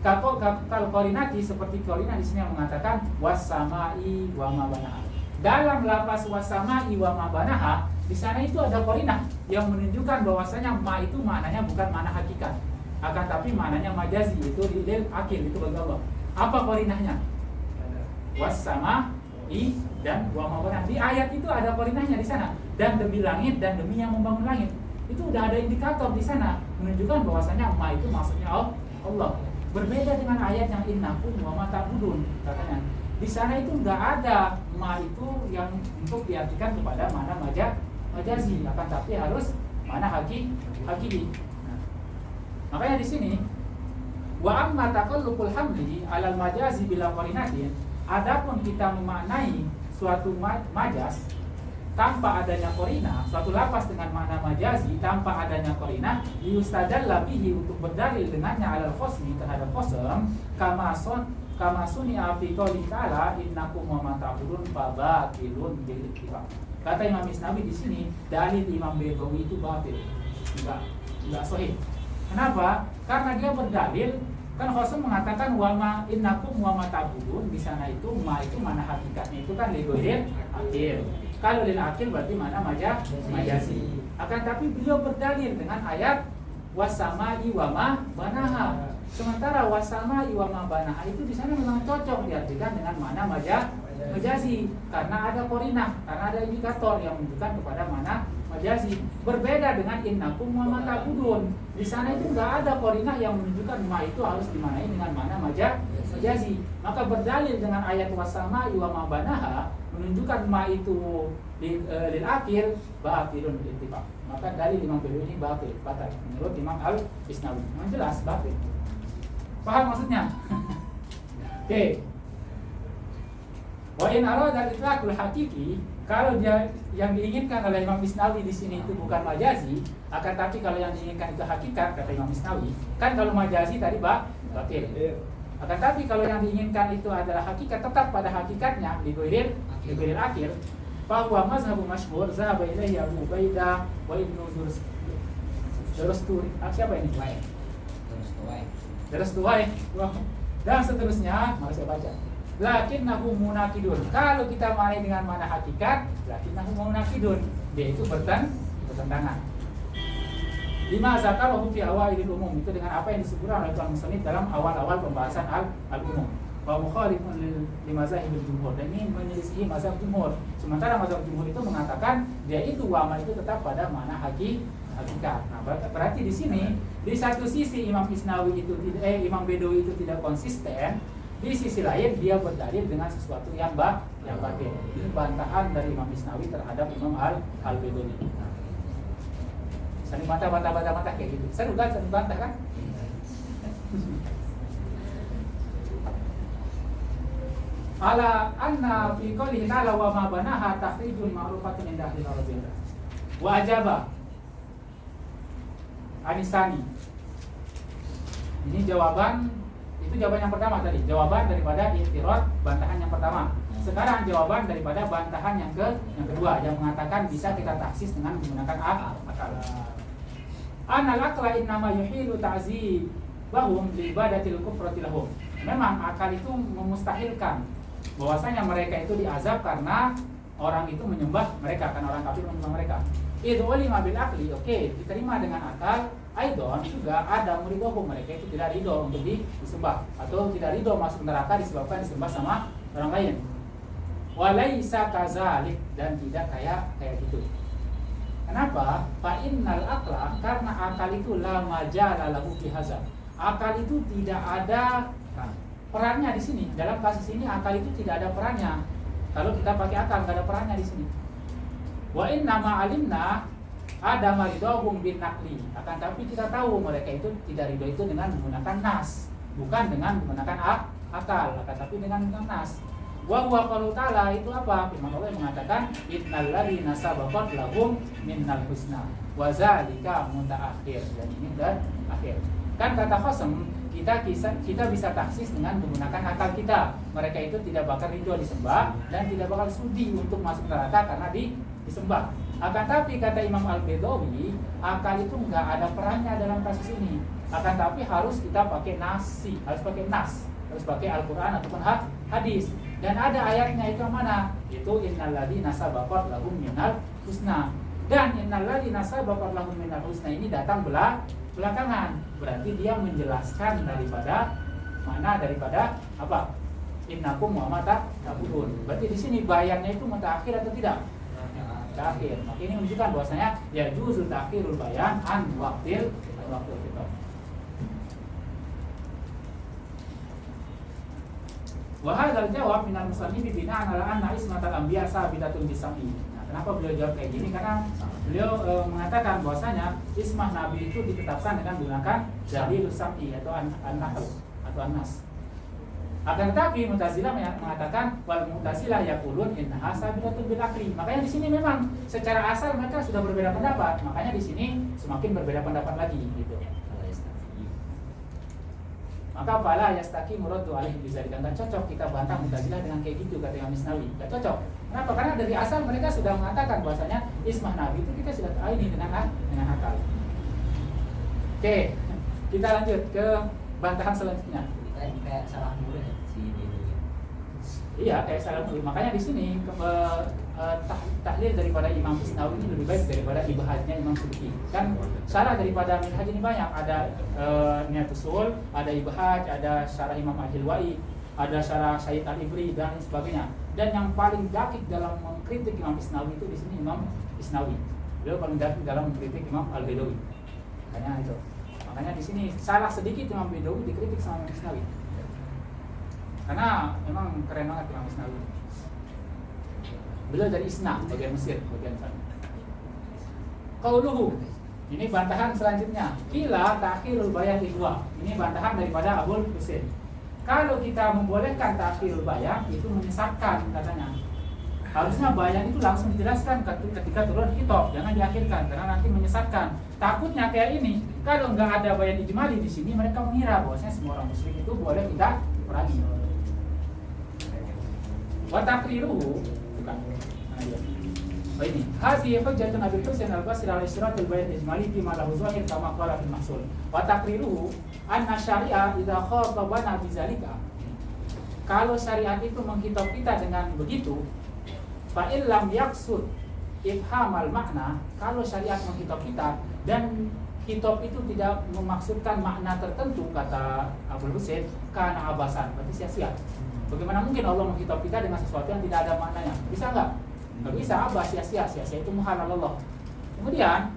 Kalau qarinati seperti qarinah di sini yang mengatakan was-sama'i wa ma banaha. Dalam lafaz was-sama'i wa ma banaha, di sana itu ada qarinah yang menunjukkan bahwasanya ma itu maknanya bukan makna hakikat, akan tapi maknanya majazi, itu di akhir, itu bagi Allah. Apa qarinahnya? Was-sama'i dan wa ma banaha. Di ayat itu ada qarinahnya di sana, dan demi langit dan demi yang membangun langit. Itu udah ada indikator di sana menunjukkan bahwasanya ma itu maksudnya Allah. Berbeda dengan ayat yang innakum wa ma ta'budun katanya. Di sana itu enggak ada ma itu yang untuk diartikan kepada mana majazi, akan tapi harus mana hakiki. Nah, makanya di sini wa amma taqallubul hamli 'alal majazi bila qarinatin, adapun kita memaknai suatu majas tanpa adanya qarinah, suatu lafaz dengan makna majazi tanpa adanya qarinah, yustadalla bihi, untuk berdalil dengannya 'alal khosmi, terhadap khosm, kama suni'a fi qouli ta'ala innakum wa ma ta'budun fabatilun bil ittifaq. Kata Imam Isnawi di sini dalil Imam Bedawi itu batil, enggak sahih. Kenapa? Karena dia berdalil, kan Khosm mengatakan wa ma innakum wa ma ta'budun, di sana itu ma itu mana hakikatnya itu kan lighairil akhir. Kalau lil akhir berarti mana majazi. Akan tapi beliau berdalil dengan ayat wasama'i wa ma banaha. Sementara wasama'i wa ma banaha itu di sana memang cocok diartikan dengan mana majazi, karena ada qarinah, karena ada indikator yang menunjukkan kepada mana majazi. Berbeda dengan innakum wa ma ta'budun. Di sana itu enggak ada qarinah yang menunjukkan ma itu harus dimanai dengan mana majazi. Maka berdalil dengan ayat wasama'i wa ma banaha menunjukkan ma itu lil akhir, batilun bil ittifaq. Maka dalil Imam Bedawi ini batil menurut Imam Al-Isnawi. Memang jelas batil. Paham maksudnya? Oke. Wa in arada itlaqul hakiki, kalau dia yang diinginkan oleh Imam Isnawi di sini itu bukan majazi, akan tapi kalau yang diinginkan itu hakikat, kata Imam Isnawi, kan kalau majazi tadi batil. Akan tapi kalau yang diinginkan itu adalah hakikat, tetap pada hakikatnya di ghairil akhir, bahwa mazhabu masyhur zahaba ilaihi Abu Ubaidah wa Ibnu Durusturi. Siapa ini? Durusturi. Dan seterusnya, mari saya baca. Lakinnahu munakidun. Kalau kita maknai dengan mana hakikat, lakinnahu munakidun, dia itu bertentangan. Lima zakarahu fi awailil umum, itu dengan apa yang disebutkan oleh Tuan Musannif dalam awal-awal pembahasan al-umum. Wa mukhalifun limazahibil jumhur, dan ini menyelisihi mazhab jumhur. Sementara mazhab jumhur itu mengatakan dia itu wama itu tetap pada makna hakikat. Nah, berarti di sini di satu sisi Imam Isnawi itu Imam Bedawi itu tidak konsisten, di sisi lain dia berdalil dengan sesuatu yang batil. Ini bantahan dari Imam Isnawi terhadap Imam Al-Bedawi. Saling bantah kayak gitu. Seru kan, saling bantah kan? Ala anna fi qoulihi ta'ala wa ma banaha takhrijun ma'rufatun inda ahli al-rabi'ah. Wa ajaba Anisani. Ini jawaban, itu jawaban yang pertama tadi, jawaban daripada i'tirad, bantahan yang pertama. Sekarang jawaban daripada bantahan yang kedua yang mengatakan bisa kita taksis dengan menggunakan akal. Anal aqla innama yuhilu ta'zibahum li ibadatil kufrati lahum. Memang akal itu memustahilkan bahwasanya mereka itu diazab karena orang itu menyembah mereka, karena orang kafir menyembah mereka. Itu ulima bil akli, oke, diterima dengan akal. Aidon juga ada muridohum, mereka itu tidak ridho untuk disembah atau tidak ridho masuk neraka disebabkan disembah sama orang lain. Walaisa kazalik, dan tidak kayak gitu. Kenapa? Fa innal aqla, karena akal itu la majala lahu fi hadza. Akal itu tidak ada perannya di sini. Dalam kasus ini akal itu tidak ada perannya. Kalau kita pakai akal nggak ada perannya di sini. Wa inna ma alimna ada maridahum bin nakli. Akan tapi kita tahu mereka itu tidak ridho itu dengan menggunakan nas, bukan dengan menggunakan akal, akan tapi dengan nas. Wa huwa qaulu ta'ala, itu apa? Firman Allah yang mengatakan innal ladzina sabaqat lahum minnal husna wa zalika mutaakhir. Dan ini dan akhir. Kan kata Khasam, kita bisa taksis dengan menggunakan akal kita. Mereka itu tidak bakal ridho disembah dan tidak bakal sudi untuk masuk neraka karena disembah. Akan tapi kata Imam Al-Bedawi, akal itu nggak ada perannya dalam kasus ini. Akan tapi harus kita pakai nasi, harus pakai nas, harus pakai Al-Quran ataupun hadis. Dan ada ayatnya itu yang mana? Itu innalladzina sabaqat lahum minal husna. Dan innalladzina sabaqat lahum minal husna ini datang belakangan. Berarti dia menjelaskan daripada apa? Innakum wa mata ta'budun. Berarti di sini bayannya itu mutaakhir atau tidak? Terakhir. Maka ini menunjukkan bahwasanya ya juzul ta'khirul bayan an waqtil kitab. Wa hadzal jawab minal musannifi bina'an ala anna ismatal anbiya sabitatun bisam'i. Nah, kenapa beliau jawab kayak gini? Karena beliau mengatakan bahwasanya ismah nabi itu ditetapkan dengan menggunakan dalilus sam'i atau an-naql atau an-nas. Akan tetapi Mu'tazilah mengatakan wal Mu'tazilah yaqulun innaha sabitatun bil aqli. Makanya di sini memang secara asal mereka sudah berbeda pendapat. Makanya di sini semakin berbeda pendapat lagi gitu. Maka fala yastaqi muradu alaihi bizalika. Enggak cocok kita bantah Mu'tazilah dengan kayak gitu kata Imam Misnawi. Enggak cocok. Kenapa? Karena dari asal mereka sudah mengatakan bahwasanya ismah nabi itu kita sudah tahu ini dengan akal. Oke, kita lanjut ke bantahan selanjutnya. Kayak salah mulut ya si ini. Iya, kayak salah mulut. Makanya di sini tahlil daripada Imam Misnawi ini lebih baik daripada ibhajnya Imam Subki. Kan syarah daripada Minhaj ini banyak, ada Niyatus Sul, ada ibhaj, ada syarah Imam Al-Hilwai, ada syarah Sayyid Al-Ibri dan sebagainya. Dan yang paling dakik dalam mengkritik Imam Misnawi itu di sini Imam Misnawi. Beliau paling dakik dalam mengkritik Imam Al-Bedawi. Makanya itu. Makanya di sini salah sedikit Imam Bedawi dikritik sama Imam Misnawi. Karena memang keren banget Imam Misnawi. Beliau dari Isna, bagian Mesir, bagian sana. Qauluhu. Ini bantahan selanjutnya. Qila ta'khirul bayan idwa. Ini bantahan daripada Abul Husain. Kalau kita membolehkan ta'khirul bayan itu menyesatkan katanya. Harusnya bayan itu langsung dijelaskan ketika turun khitab, jangan diakhirkan karena nanti menyesatkan. Takutnya kayak ini, kalau nggak ada bayan ijmali di sini mereka mengira bahwasanya semua orang musyrik itu boleh kita perangi. Wa taqriruhu, bukan. Oh ini, hadhihi hujjatun Abi Husain al-Basri ala istiratil bayan ijmali fi ma lahu zahir kama qala fil mahsul. Wa taqriruhu anna syari'a idza khatabana bizalika. Kalau syariat itu menghitab kita dengan begitu, fa'il lam yaksud ifhamal makna, kalau syariat menghitab kita dan khitab itu tidak memaksudkan makna tertentu kata Abul Husain, karena abasan, berarti sia-sia. Bagaimana mungkin Allah menghitab kita dengan sesuatu yang tidak ada maknanya? Bisa nggak? Nggak bisa, abas, sia-sia itu muhalal Allah. Kemudian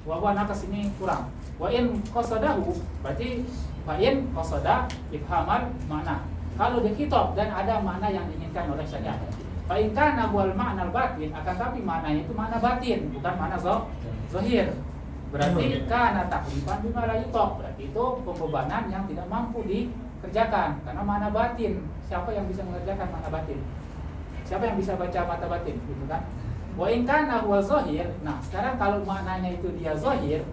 wa nakas ini kurang. Wa in qasadahu, berarti fa'in qasada ifhamal makna. Kalau dikhitab dan ada makna yang diinginkan oleh syariat. Fa'in kana wal ma'nal batin, akan tapi maknanya itu makna batin, bukan makna zahir. Berarti kana taklifan bima la yutaq. Berarti itu pembebanan yang tidak mampu dikerjakan karena makna batin. Siapa yang bisa mengerjakan makna batin? Siapa yang bisa baca mata batin, gitu kan? Wa in kana huwa zahir. Nah, sekarang kalau maknanya itu dia zahir,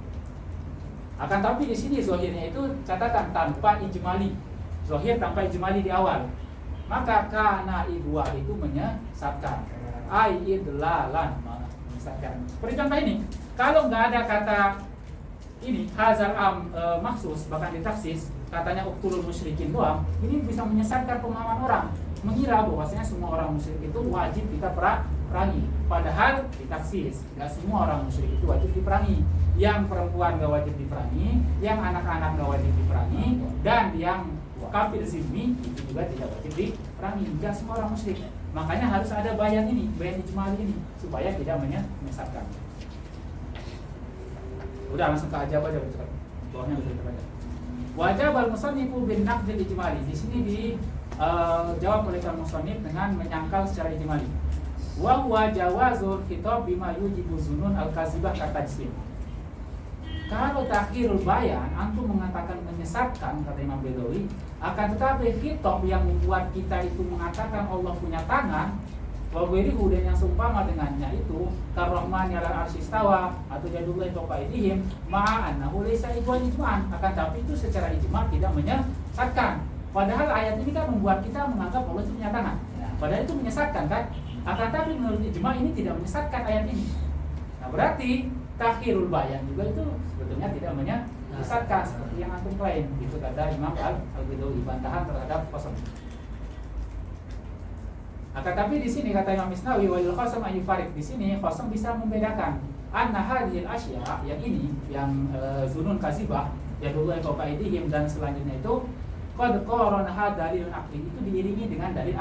akan tapi di sini zahirnya itu catatan tanpa ijmali. Zahir tanpa ijmali di awal. Maka kana idwa itu menyesatkan, ai idlalan menyesatkan. Seperti contoh ini, kalau nggak ada kata ini hazal maksus bahkan ditaksis, katanya uktulul musyrikin doang, ini bisa menyesatkan pemahaman orang. mengira bahwasanya semua orang musyrik itu wajib kita perangi. Padahal ditaksis, nggak semua orang musyrik itu wajib diperangi. Yang perempuan nggak wajib diperangi, yang anak-anak nggak wajib diperangi, dan yang kafir zimmi itu juga tidak wajib diperangi. Nggak semua orang musyrik. Makanya harus ada bayan ini, bayan ijmali ini, supaya tidak menyesatkan. Udah langsung ke ajab aja cepat. Bawahnya bisa kita baca. Wajib al-musannifu bin naqdil ijmali. Di sini dijawab oleh al-musannif dengan menyangkal secara ijmali. Wa huwa jawazul khitab bima yujibu zunun al-kazibah katajsim. Kalau takhirul bayan antum mengatakan menyesatkan, kata Imam Bedawi, akan tetapi khitab yang membuat kita itu mengatakan Allah punya tangan, wa ghairuhu, dan yang seumpama dengannya itu karrahmani 'alal arsy istawa atau jadullahi fawqa aydihim ma'a annahu laysa ijma'an, akan tapi itu secara ijma' tidak menyesatkan. Padahal ayat ini kan membuat kita menganggap Allah itu punya tangan. Padahal itu menyesatkan kan? Akan tapi menurut ijma' ini tidak menyesatkan ayat ini. Nah, berarti takhirul bayan juga itu sebetulnya tidak menyesatkan seperti yang antum klaim. Itu kata Imam Al-Bedawi, bantahan terhadap qasam. Akan tapi di sini kata Imam Misnawi walil qasam ayyufarik, di sini qasam bisa membedakan anna hadhil asya, yang ini yang zunun kazibah yadullahi fawqa aydihim dan selanjutnya itu qad qaranaha dalil aqli, itu diiringi dengan dalil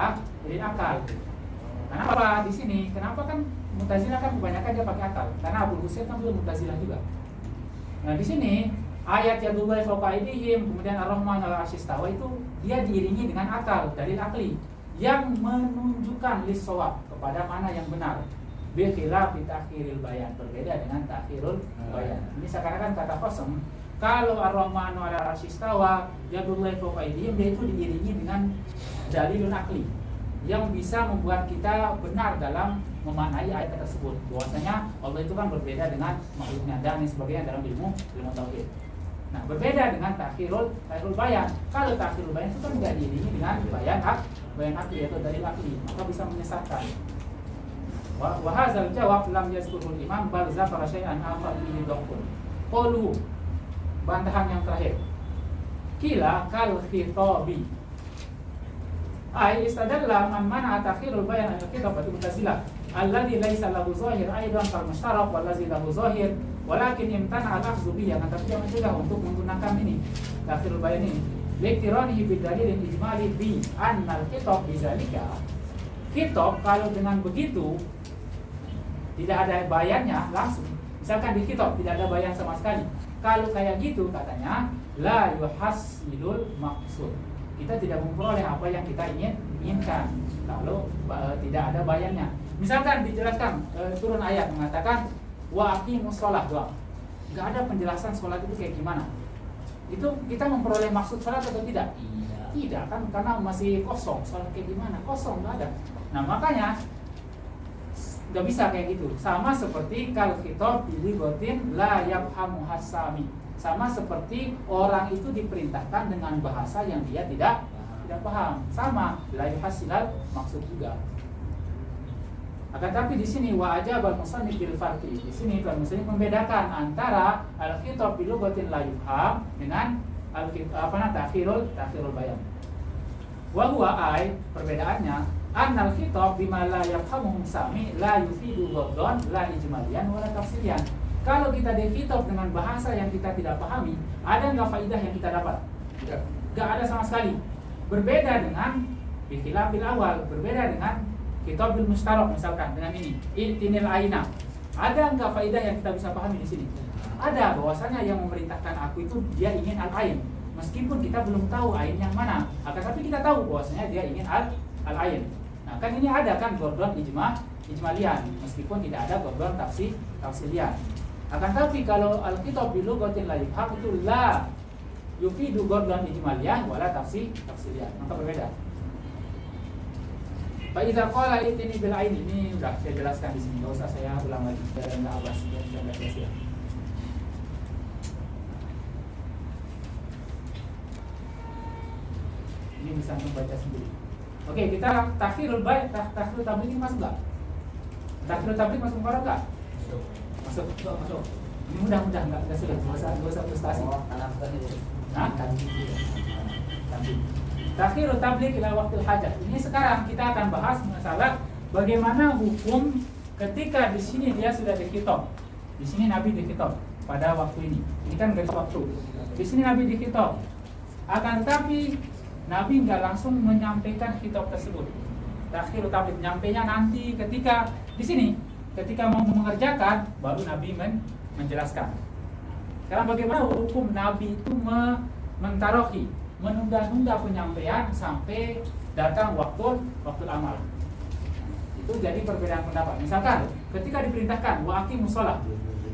akal. Kenapa di sini? Kenapa kan Mu'tazilah kan kebanyakan dia pakai akal? Karena Abu Husain kan belum Mu'tazilah juga. Nah, di sini ayat yadullahi fawqa aydihim kemudian ar-rahman 'alal arsy istawa itu dia diiringi dengan akal, dalil akli yang menunjukkan lis-shawab, kepada mana yang benar. Bi khilafi ta'khiril bayan, berbeda dengan ta'khirul bayan. Ini seakan-akan kata Qasam, kalau ar-rahmanu 'alal arsy istawa yadullahi fawqa aydihim, dia itu diiringi dengan dalilun akli yang bisa membuat kita benar dalam memaknai ayat tersebut, bahwasanya Allah itu kan berbeda dengan makhluknya dan sebagainya dalam ilmu tauhid. Nah, berbeda dengan takhirul bayan. Kalau takhirul bayan itu kan tidak diiringi dengan bayan akli atau dalil akli, maka bisa menyesatkan. Wa hadzal jawab lam yazkurul imam bal zakara syai'an akhar fihi dhafun. Qalu, bantahan yang terakhir. Kila kal khitabi. Ai istadalla man mana takhirul bayan al-khitab wa mu'tazilah alladhi laysa lahu zahir aidan kal mushtarak wallazi lahu zahir walakin imtana al-akhdhu bihi, akan tapi yang mencegah untuk menggunakan ini takhirul bayan ini liktiranihi bid dalil ijmali bi annal khitab bizalika. Khitab kalau dengan begitu tidak ada bayannya langsung, misalkan di khitab tidak ada bayan sama sekali, kalau kayak gitu katanya la yuhasilul maqsud, kita tidak memperoleh apa yang kita inginkan kalau tidak ada bayannya. Misalkan dijelaskan turun ayat mengatakan wa aqimus shalah doang, nggak ada penjelasan sholat itu kayak gimana. Itu kita memperoleh maksud sholat atau tidak? Tidak kan, karena masih kosong. Sholat kayak gimana? Kosong, nggak ada. Nah, makanya nggak bisa kayak gitu. Sama seperti kal khitab biligotin la yafhamu hasami, sama seperti orang itu diperintahkan dengan bahasa yang dia tidak paham. Sama, la yuhasilal maksud juga. Akan tapi di sini wa ajabal musannif bil farqi. Di sini kan musannif membedakan antara al-khitab bil lughatin la yufham dengan takhirul bayan. Wa huwa ay, perbedaannya annal khitab bima la yafhamu sami la yufidu ghaddan la ijmaliyan wala tafsirian. Kalau kita dikhitab dengan bahasa yang kita tidak pahami, ada enggak faidah yang kita dapat? Tidak. Enggak ada sama sekali. Berbeda dengan bikhilafil awal, berbeda dengan khitab bil mushtarak misalkan dengan ini itinil aina. Ada enggak faidah yang kita bisa pahami di sini? Ada, bahwasanya yang memerintahkan aku itu dia ingin al-ain. Meskipun kita belum tahu ain yang mana, akan tapi kita tahu bahwasanya dia ingin al-ain. Nah, kan ini ada kan gordon ijmalian, meskipun tidak ada gordon tafsilian. Akan tapi kalau al-khitab bil lughatin la yufham itu la yufidu gordon ijmalian wala tafsilian, maka berbeda. Fa idza qala itini bil ain, ini sudah saya jelaskan di sini, enggak usah saya ulang lagi, biar enggak abas, biar enggak sia-sia. Ini bisa membaca sendiri. Oke, kita takhirul bayan, takhirul tabligh ini masuk enggak? Takhirul tabligh masuk mukarrar enggak? Masuk. Ini mudah-mudah enggak sulit, enggak usah frustasi. Oh, tanamkan itu. Nah, tanbih. Takhirut tabligh ila waqtil hajat. Ini sekarang kita akan bahas masalah bagaimana hukum ketika di sini dia sudah dikhitab. Di sini Nabi dikhitab pada waktu ini. Ini kan garis waktu. Di sini Nabi dikhitab. Akan tetapi Nabi nggak langsung menyampaikan khitab tersebut. Takhirut tabligh, nyampainya nanti ketika di sini, ketika mau mengerjakan baru Nabi menjelaskan. Sekarang bagaimana hukum Nabi itu mentarohi, menunda-nunda penyampaian sampai datang waktu amal. Itu jadi perbedaan pendapat. Misalkan ketika diperintahkan wa aqimus shalah,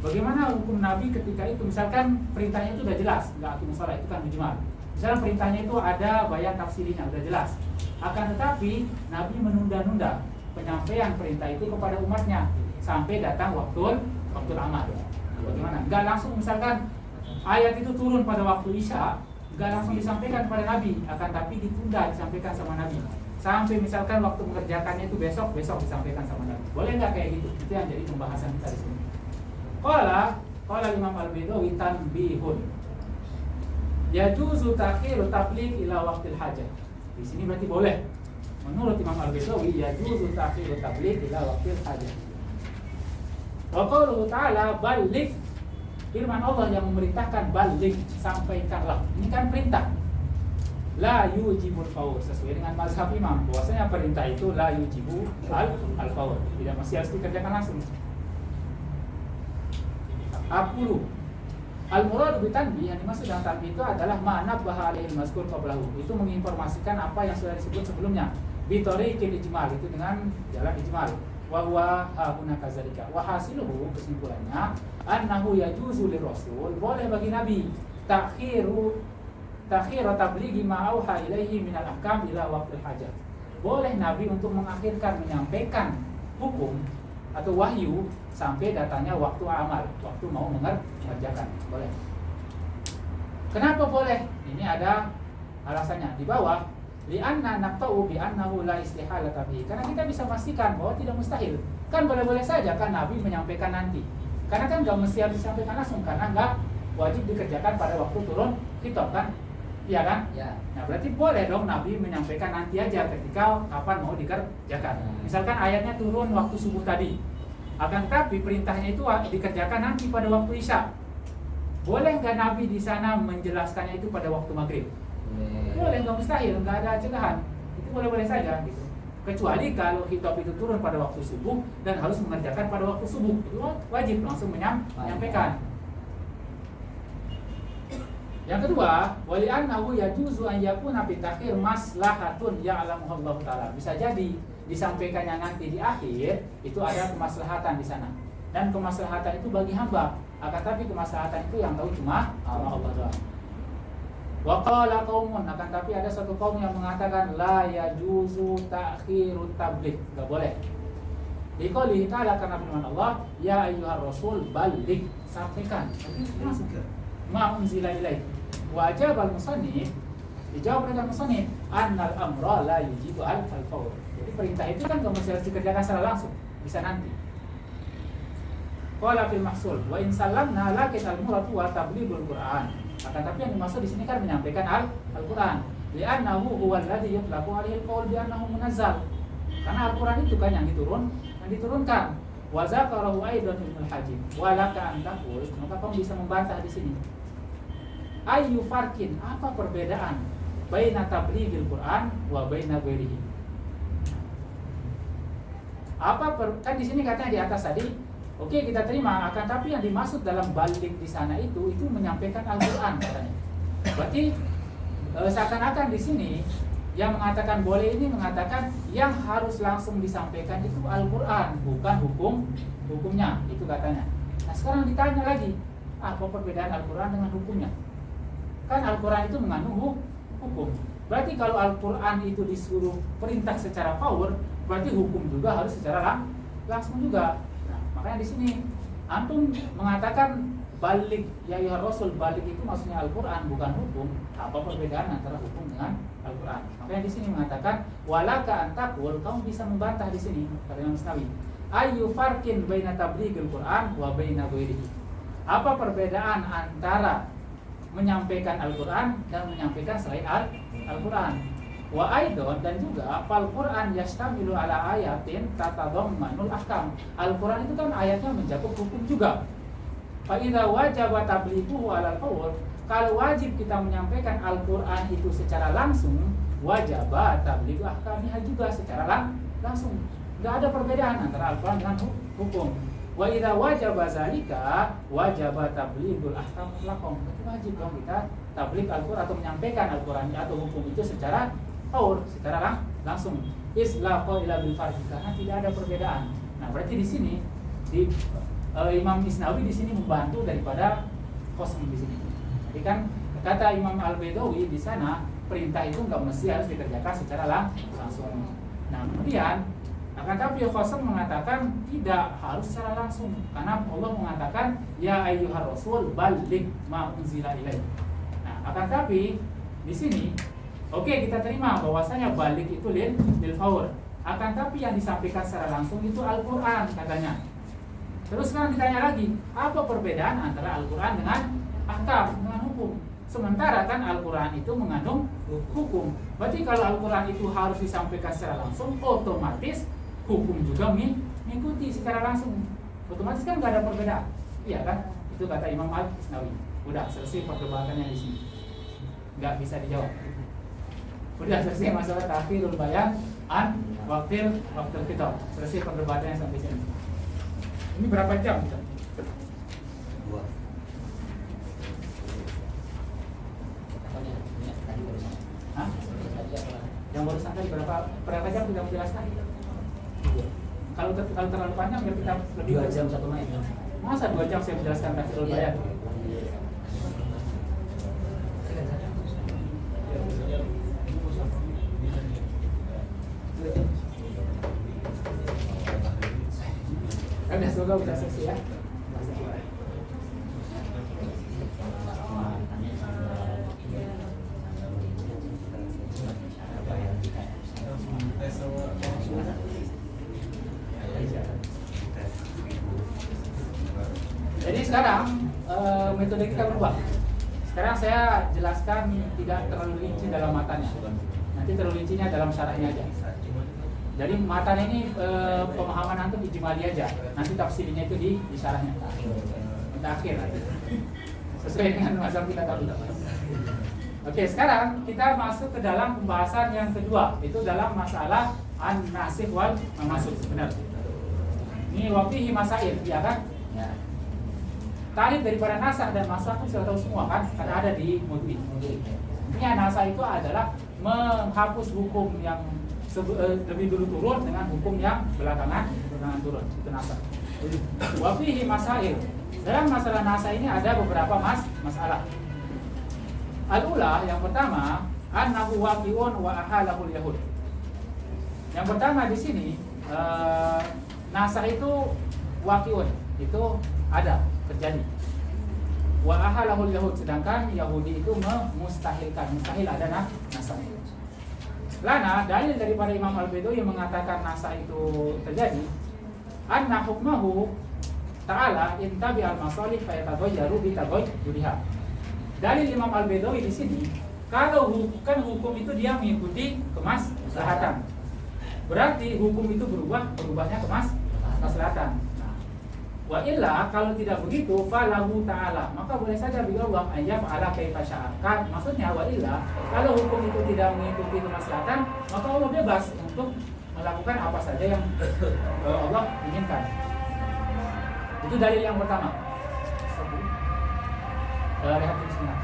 bagaimana hukum Nabi ketika itu? Misalkan perintahnya itu sudah jelas, nggak aqimus shalah, itu kan mujmal. Misalkan perintahnya itu ada bayan tafsirinya, sudah jelas. Akan tetapi Nabi menunda-nunda penyampaian perintah itu kepada umatnya sampai datang waktu amal. Bagaimana? Nggak langsung, misalkan ayat itu turun pada waktu Isya, nggak langsung disampaikan kepada Nabi, akan tapi ditunda disampaikan sama Nabi. Sampai misalkan waktu mengerjakannya itu besok disampaikan sama Nabi. Boleh nggak kayak gitu? Itu yang jadi pembahasan kita di sini. Qala Imam Al-Baidawi tanbihun. Yajuzu takhirut tabligh ila waqtil hajah. Di sini berarti boleh. Menurut Imam Al-Baidawi yajuzu takhirut tabligh ila waqtil hajah. Wa qauluhu ta'ala balligh, firman Allah yang memerintahkan balligh, sampaikanlah. Ini kan perintah. La yujibul fawr, sesuai dengan mazhab Imam bahwasanya perintah itu la yujibu al-fawr, tidak mesti harus dikerjakan langsung. Aqulu al-murad bi tanbih, yang dimaksud dengan tanbih itu adalah ma'na bahalil mazkur qablahu, itu menginformasikan apa yang sudah disebut sebelumnya. Bi tariqil ijmal, itu dengan jalan ijmal. Wa huwa hauna kadzalika. Wa hasiluhu, kesimpulannya, annahu yajuzu lirrasul, boleh bagi Nabi takhir tablighi ma auha ilaihi min al-ahkam ila waqtil hajah. Boleh Nabi untuk mengakhirkan menyampaikan hukum atau wahyu sampai datangnya waktu amal, waktu mau mengerjakan. Boleh. Kenapa boleh? Ini ada alasannya di bawah. Li'anna naqta'u bi annahu la istihalata bihi. Karena kita bisa pastikan bahwa tidak mustahil. Kan boleh-boleh saja kan Nabi menyampaikan nanti. Karena kan nggak mesti harus disampaikan langsung, karena nggak wajib dikerjakan pada waktu turun khitab kan? Iya kan? Ya. Nah berarti boleh dong Nabi menyampaikan nanti aja ketika kapan mau dikerjakan. Misalkan ayatnya turun waktu subuh tadi, akan tetapi perintahnya itu dikerjakan nanti pada waktu Isya. Boleh nggak Nabi di sana menjelaskannya itu pada waktu maghrib? Boleh, nggak mustahil, nggak ada cegahan. Itu boleh-boleh saja gitu. Kecuali kalau khitab itu turun pada waktu subuh dan harus mengerjakan pada waktu subuh, itu wajib langsung menyampaikan. Yang kedua, wali annahu yajuzu an yakuna fi takhir maslahatun ya'lamuha Allah taala. Bisa jadi disampaikannya nanti di akhir itu ada kemaslahatan di sana. Dan kemaslahatan itu bagi hamba. Akan tapi kemaslahatan itu yang tahu cuma Allah doang. Wa qala qaumun, akan tapi ada satu kaum yang mengatakan la yajuzu ta'khirut tabligh, enggak boleh. Dikali ta'ala, karena firman Allah, ya ayyuhar rasul balligh, sampaikan. Langsung ma unzila ilaik. Wa ajabal musannif, dijawab oleh musannif, annal amra la yujibu al-fawr. Jadi perintah itu kan enggak mesti harus dikerjakan secara langsung, bisa nanti. Qala fil mahsul wa in sallamna lakal murad wa tablighul Qur'an. Akan tapi yang dimaksud di sini kan menyampaikan Al-Qur'an. Li'annahu huwa alladhi yutlaqu 'alaihi al-qaul bi annahu munazzal. Karena Al-Qur'an itu kan yang diturunkan. Wa zakarahu aidan Ibnu Hajim. Wa laka an taqul, maka kamu bisa membantah di sini. Ayyu farqin, apa perbedaan baina tablighil Qur'an wa baina ghairihi? Kan di sini katanya di atas tadi, oke, kita terima, akan tapi yang dimaksud dalam balik di sana itu menyampaikan Al-Qur'an katanya. Berarti seakan-akan di sini yang mengatakan boleh ini mengatakan yang harus langsung disampaikan itu Al-Qur'an, bukan hukumnya, itu katanya. Nah, sekarang ditanya lagi, apa perbedaan Al-Qur'an dengan hukumnya? Kan Al-Qur'an itu mengandung hukum. Berarti kalau Al-Qur'an itu disuruh perintah secara power, berarti hukum juga harus secara langsung juga. Makanya di sini antum mengatakan balik ya Rasul, balik itu maksudnya Al-Qur'an bukan hukum. Apa perbedaan antara hukum dengan Al-Qur'an? Makanya di sini mengatakan walaka antakul, kamu bisa membantah di sini kata Imam Nawawi. Ayyu farqin baina tablighil Qur'an wa baina ghairihi. Apa perbedaan antara menyampaikan Al-Qur'an dan menyampaikan selain Al-Qur'an? Wa aidon, dan juga fal Quran yastamilu ala ayatin tatadammanul ahkam. Al-Quran itu kan ayatnya mencakup hukum juga. Fa idza wajaba tablighuhu ala al-qawl, kalau wajib kita menyampaikan Al-Quran itu secara langsung, wajaba tablighu ahkamiha juga secara langsung. Enggak ada perbedaan antara Al-Quran dengan hukum. Wa idza wajaba zalika wajaba tablighul ahkam lakum. Wajib dong kita tabligh Al-Quran atau menyampaikan Al-Quran atau hukum itu secara secara langsung. Isla qaila bil farq, karena tidak ada perbedaan. Nah, berarti di sini Imam Isnawi di sini membantu daripada kosong di sini. Jadi kan kata Imam Al-Baidawi di sana perintah itu nggak mesti harus dikerjakan secara langsung. Nah, kemudian akan tapi Kosong mengatakan tidak harus secara langsung, karena Allah mengatakan ya ayyuhar rasul balligh ma unzila ilaik. Nah, akan tapi di sini oke, kita terima bahwasanya balik itu lil faur. Akan tapi yang disampaikan secara langsung itu Al-Quran katanya. Terus sekarang ditanya lagi, apa perbedaan antara Al-Quran dengan ahkam, dengan hukum? Sementara kan Al-Quran itu mengandung hukum. Berarti kalau Al-Quran itu harus disampaikan secara langsung, otomatis hukum juga mengikuti secara langsung. Otomatis kan nggak ada perbedaan. Iya kan? Itu kata Imam Al-Isnawi. Udah selesai perdebatannya di sini. Nggak bisa dijawab. Udah selesai masalah takhirul bayan an waktil kitab. Selesai perdebatannya sampai sini. Ini berapa jam kita? 2. Hah? Yang barusan tadi berapa jam kita menjelaskan? 2. Kalau terlalu panjang biar kita lebih 2 jam 1 menit. Masa 2 jam saya menjelaskan takhirul bayan? Kan semoga bisa selesai ya. Jadi sekarang metode kita berubah. Sekarang saya jelaskan tidak terlalu rinci dalam matanya. Nanti terlalu rincinya dalam syarahnya aja. Jadi matanya ini pemahaman antum ijmali aja. Nanti tafsirnya itu di syarahnya. Akhir nanti. Sesuai dengan mazhab kita tadi. Oke, sekarang kita masuk ke dalam pembahasan yang kedua, itu dalam masalah an-nasikh wal mansukh. Benar. Ini wafihi masail, ya kan? Ya. Tarif daripada nasakh dan mansukh itu sudah tahu semua kan? Karena ada di mudwi. Intinya nasakh itu adalah menghapus hukum yang lebih dulu turun dengan hukum yang belakangan turun. Itu nasakh. Wafihi masail. Dalam masalah nasakh ini ada beberapa masalah. Al-ula, yang pertama, annahu waqi'un wa ahalahul yahud. Yang pertama di sini nasakh itu waqi'un, itu ada, terjadi. Wa ahalahul yahud, sedangkan Yahudi itu memustahilkan, mustahil ada nasakh. Lana, dalil daripada Imam Al-Baidawi yang mengatakan nasakh itu terjadi, anna hukmahu ta'ala intabi al-masalih fayatagayyaru bitaghayyuriha. Dalil Imam Al-Baidawi di sini, kalau hukum itu dia mengikuti kemaslahatan, berarti hukum itu berubahnya kemaslahatan. Wa illa, kalau tidak begitu, falahu ta'ala, maka boleh saja bagi Allah ayyaf ala kaifa sya'a. Maksudnya wa illa, kalau hukum itu tidak mengikuti kemaslahatan, maka Allah bebas untuk melakukan apa saja yang Allah inginkan. Itu dalil yang pertama. Rehat sebentar.